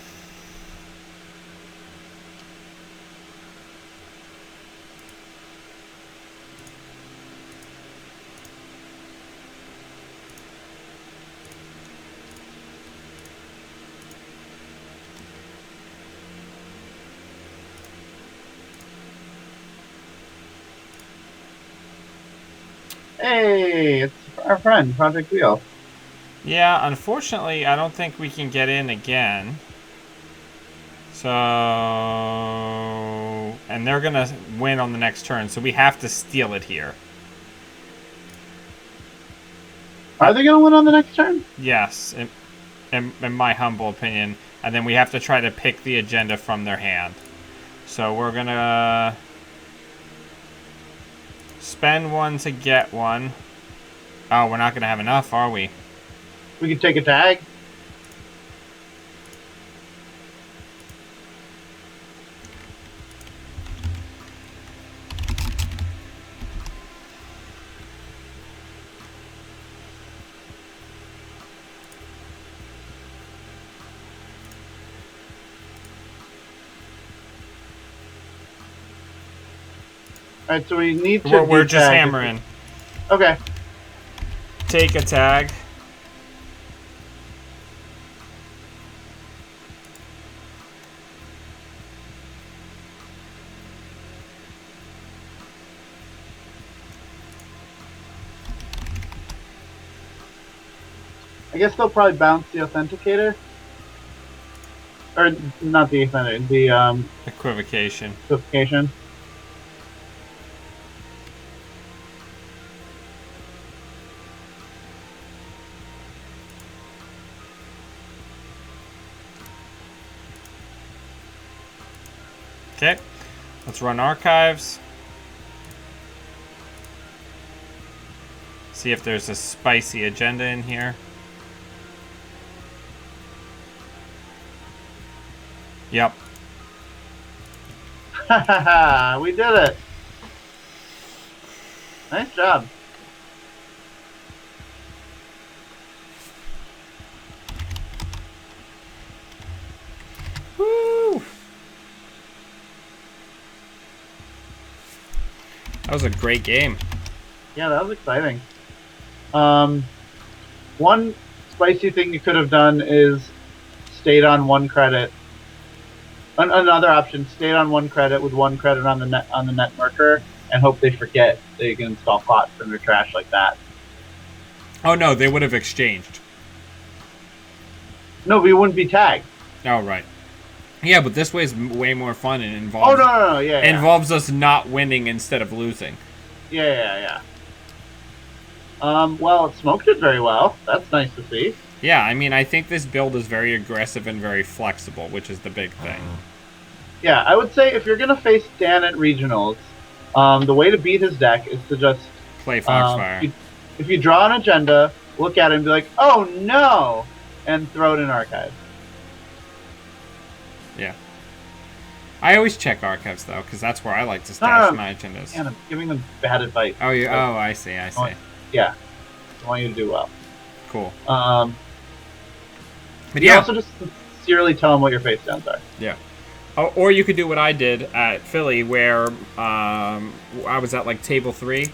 Hey, it's our friend, Project Wheel. Yeah, unfortunately, I don't think we can get in again. So, and they're gonna win on the next turn, so we have to steal it here. Are they going to win on the next turn? Yes, in my humble opinion. And then we have to try to pick the agenda from their hand. So we're gonna spend one to get one. Oh, we're not gonna have enough, are we? We can take a tag. Alright, so we need to. We're just hammering. Okay. Take a tag. I guess they'll probably bounce the authenticator. Or not the authenticator, the Equivocation. equivocation. Okay, let's run archives. See if there's a spicy agenda in here. Yep. Haha, we did it. Nice job. Woo! That was a great game. Yeah, that was exciting. One spicy thing you could have done is stayed on one credit. Another option: stayed on one credit with one credit on the net marker, and hope they forget that you can install plots from their trash like that. Oh no, they would have exchanged. No, we wouldn't be tagged. Oh right. Yeah, but this way is way more fun and involves. Oh no, yeah. Involves us not winning instead of losing. Yeah. Well, Smoke did very well. That's nice to see. Yeah, I mean, I think this build is very aggressive and very flexible, which is the big thing. Yeah, I would say if you're going to face Dan at regionals, the way to beat his deck is to just play Foxfire. If you draw an agenda, look at it and be like, oh no, and throw it in archive. Yeah. I always check archives, though, because that's where I like to stash my agendas. Man, I'm giving them bad advice. Oh, I see. Yeah. I want you to do well. Cool. But yeah. You also just sincerely tell them what your face downs are. Yeah. Or you could do what I did at Philly, where I was at, like, table 3,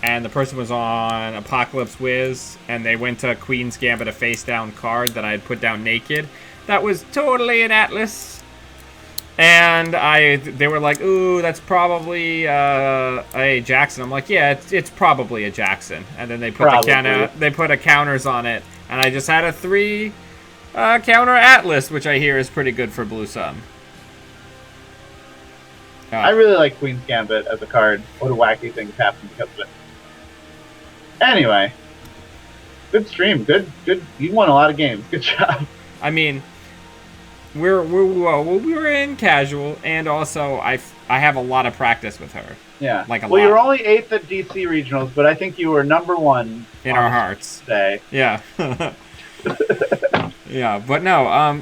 and the person was on Apocalypse Wiz, and they went to Queen's Gambit, a face-down card that I had put down naked. That was totally an Atlas. And they were like, ooh, that's probably a Jackson. I'm like, yeah, it's probably a Jackson. And then they put a counters on it, and I just had a 3 counter Atlas, which I hear is pretty good for Blue Sun. I really like Queen's Gambit as a card. What a wacky thing happened because of it. Anyway, good stream. Good. You won a lot of games. Good job. I mean, we were in casual, and also I have a lot of practice with her. Yeah. Like a lot. Well, you were only 8th at DC regionals, but I think you were #1 in our hearts. Today. Yeah. Yeah, but no.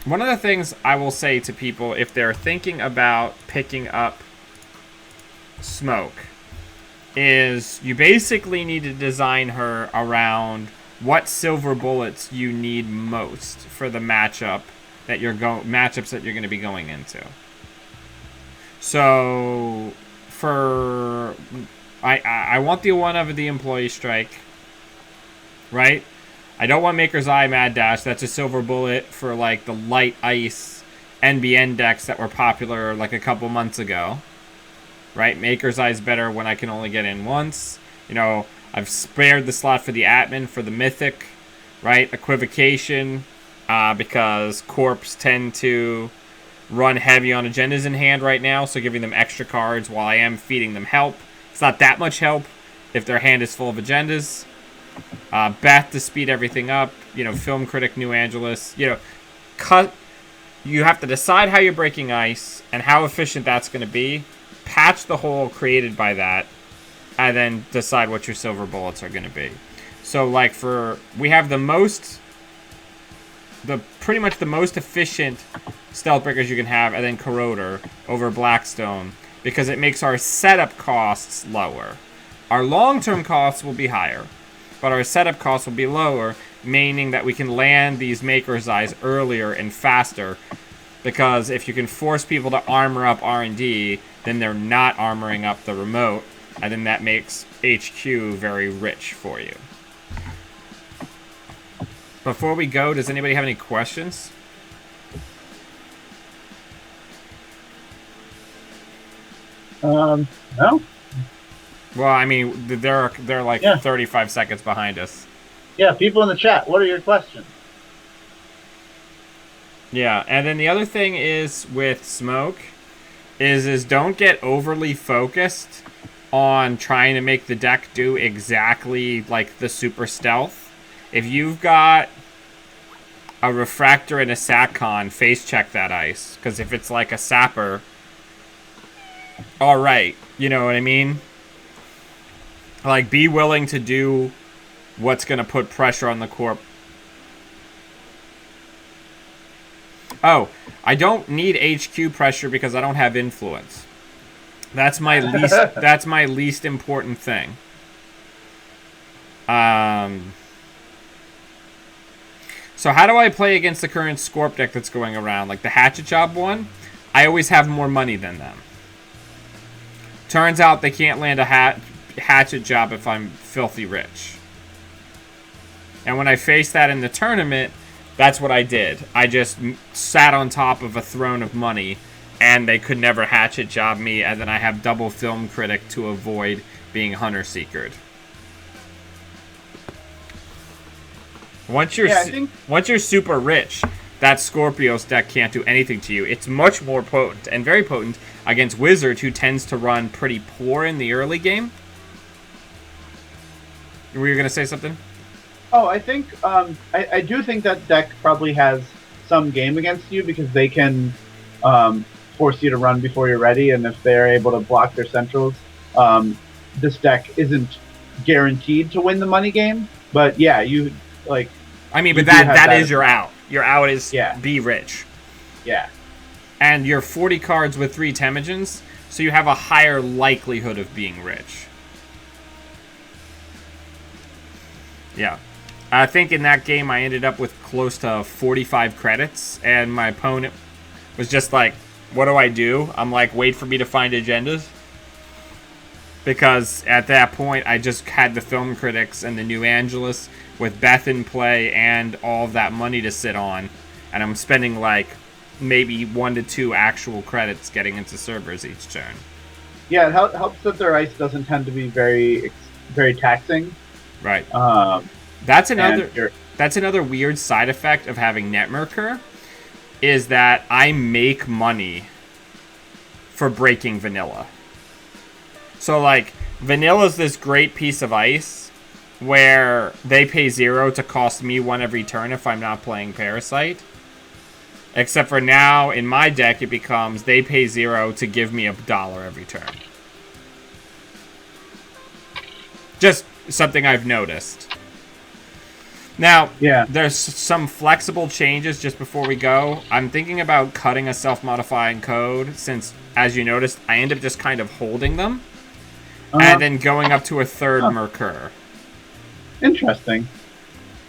one of the things I will say to people if they're thinking about picking up Smoke is you basically need to design her around what silver bullets you need most for the matchups that you're going to be going into. So for I want the one of the employee strike, right? I don't want Maker's Eye Mad Dash. That's a silver bullet for like the light ice NBN decks that were popular like a couple months ago. Right? Maker's Eye is better when I can only get in once. You know, I've spared the slot for the Atman, for the Mythic, right? Equivocation, because Corps tend to run heavy on agendas in hand right now, so giving them extra cards while I am feeding them help. It's not that much help if their hand is full of agendas. Beth to speed everything up. You know, Film Critic, New Angeles. You know, you have to decide how you're breaking ice and how efficient that's going to be. Patch the hole created by that, and then decide what your silver bullets are going to be. So, like, we have pretty much the most efficient stealth breakers you can have, and then Corroder over Blackstone, because it makes our setup costs lower. Our long-term costs will be higher, but our setup costs will be lower, meaning that we can land these Maker's Eyes earlier and faster, because if you can force people to armor up R&D, then they're not armoring up the remote, and then that makes HQ very rich for you. Before we go, does anybody have any questions? No. Well, I mean, they're like 35 seconds behind us. Yeah, people in the chat, what are your questions? Yeah, and then the other thing is with Smoke is don't get overly focused on trying to make the deck do exactly like the super stealth. If you've got a Refractor and a Satcon, face check that ice. Because if it's like a Sapper, alright, you know what I mean? Like, be willing to do what's going to put pressure on the Corp. Oh, I don't need HQ pressure because I don't have influence. That's my least important thing. So how do I play against the current Scorp deck that's going around? Like the Hatchet Job one, I always have more money than them. Turns out they can't land a Hatchet Job if I'm filthy rich. And when I faced that in the tournament, that's what I did. I just sat on top of a throne of money, and they could never Hatchet Job me, and then I have double Film Critic to avoid being Hunter Seekered. Once you're super rich, that Scorpios deck can't do anything to you. It's much more potent, and very potent, against Wizard, who tends to run pretty poor in the early game. Were you going to say something? Oh, I think I do think that deck probably has some game against you because they can force you to run before you're ready, and if they're able to block their centrals, this deck isn't guaranteed to win the money game. But yeah, you like. I mean, but that is your out. Your out is be rich. Yeah. And you're 40 cards with 3 Temujins, so you have a higher likelihood of being rich. Yeah. I think in that game I ended up with close to 45 credits, and my opponent was just like, what do I do? I'm like, wait for me to find agendas. Because at that point, I just had the Film Critics and the New Angeles with Beth in play and all of that money to sit on. And I'm spending like maybe 1 to 2 actual credits getting into servers each turn. Yeah, it helps that their ice doesn't tend to be very taxing. Right. That's another weird side effect of having Netmerker, is that I make money for breaking vanilla. So, like, vanilla's this great piece of ice where they pay 0 to cost me 1 every turn if I'm not playing Parasite. Except for now, in my deck, it becomes they pay 0 to give me $1 every turn. Just something I've noticed. Now, Yeah. there's some flexible changes just before we go. I'm thinking about cutting a self-modifying code since, as you noticed, I end up just kind of holding them and then going up to a third Mercur. Interesting.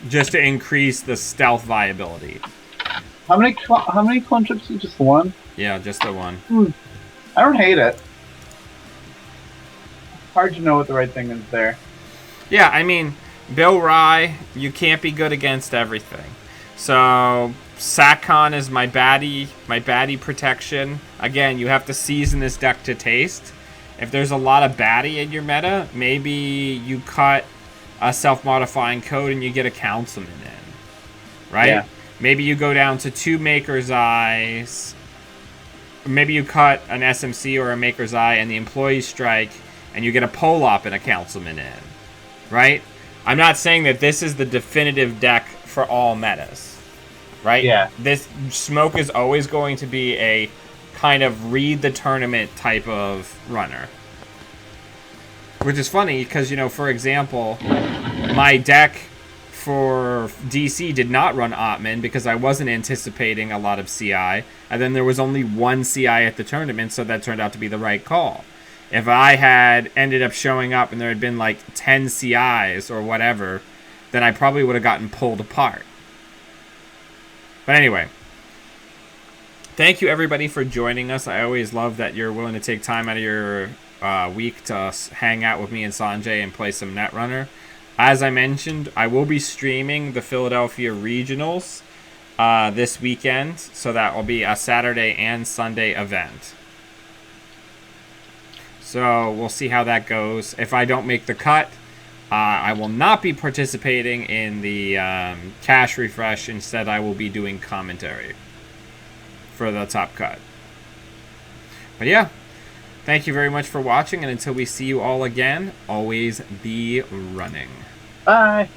Just to increase the stealth viability. How many clone trips? Just one? Yeah, just the one. I don't hate it. Hard to know what the right thing is there. Yeah, I mean, Bill Rye, you can't be good against everything. So Satcon is my baddie protection. Again, you have to season this deck to taste. If there's a lot of baddie in your meta, maybe you cut a self-modifying code and you get a councilman in. Right? Yeah. Maybe you go down to 2 Maker's Eyes. Maybe you cut an SMC or a Maker's Eye and the Employee Strike, and you get a Polop and a councilman in. Right? I'm not saying that this is the definitive deck for all metas. Right? Yeah. This Smoke is always going to be a kind of read the tournament type of runner. Which is funny because, you know, for example, my deck for DC did not run Ottman because I wasn't anticipating a lot of CI. And then there was only 1 CI at the tournament, so that turned out to be the right call. If I had ended up showing up and there had been like 10 CIs or whatever, then I probably would have gotten pulled apart. But anyway, thank you everybody for joining us. I always love that you're willing to take time out of your week to hang out with me and Sanjay and play some Netrunner. As I mentioned, I will be streaming the Philadelphia Regionals this weekend, so that will be a Saturday and Sunday event. So we'll see how that goes. If I don't make the cut, I will not be participating in the cash refresh. Instead, I will be doing commentary for the top cut. But yeah, thank you very much for watching, and until we see you all again, always be running. Bye.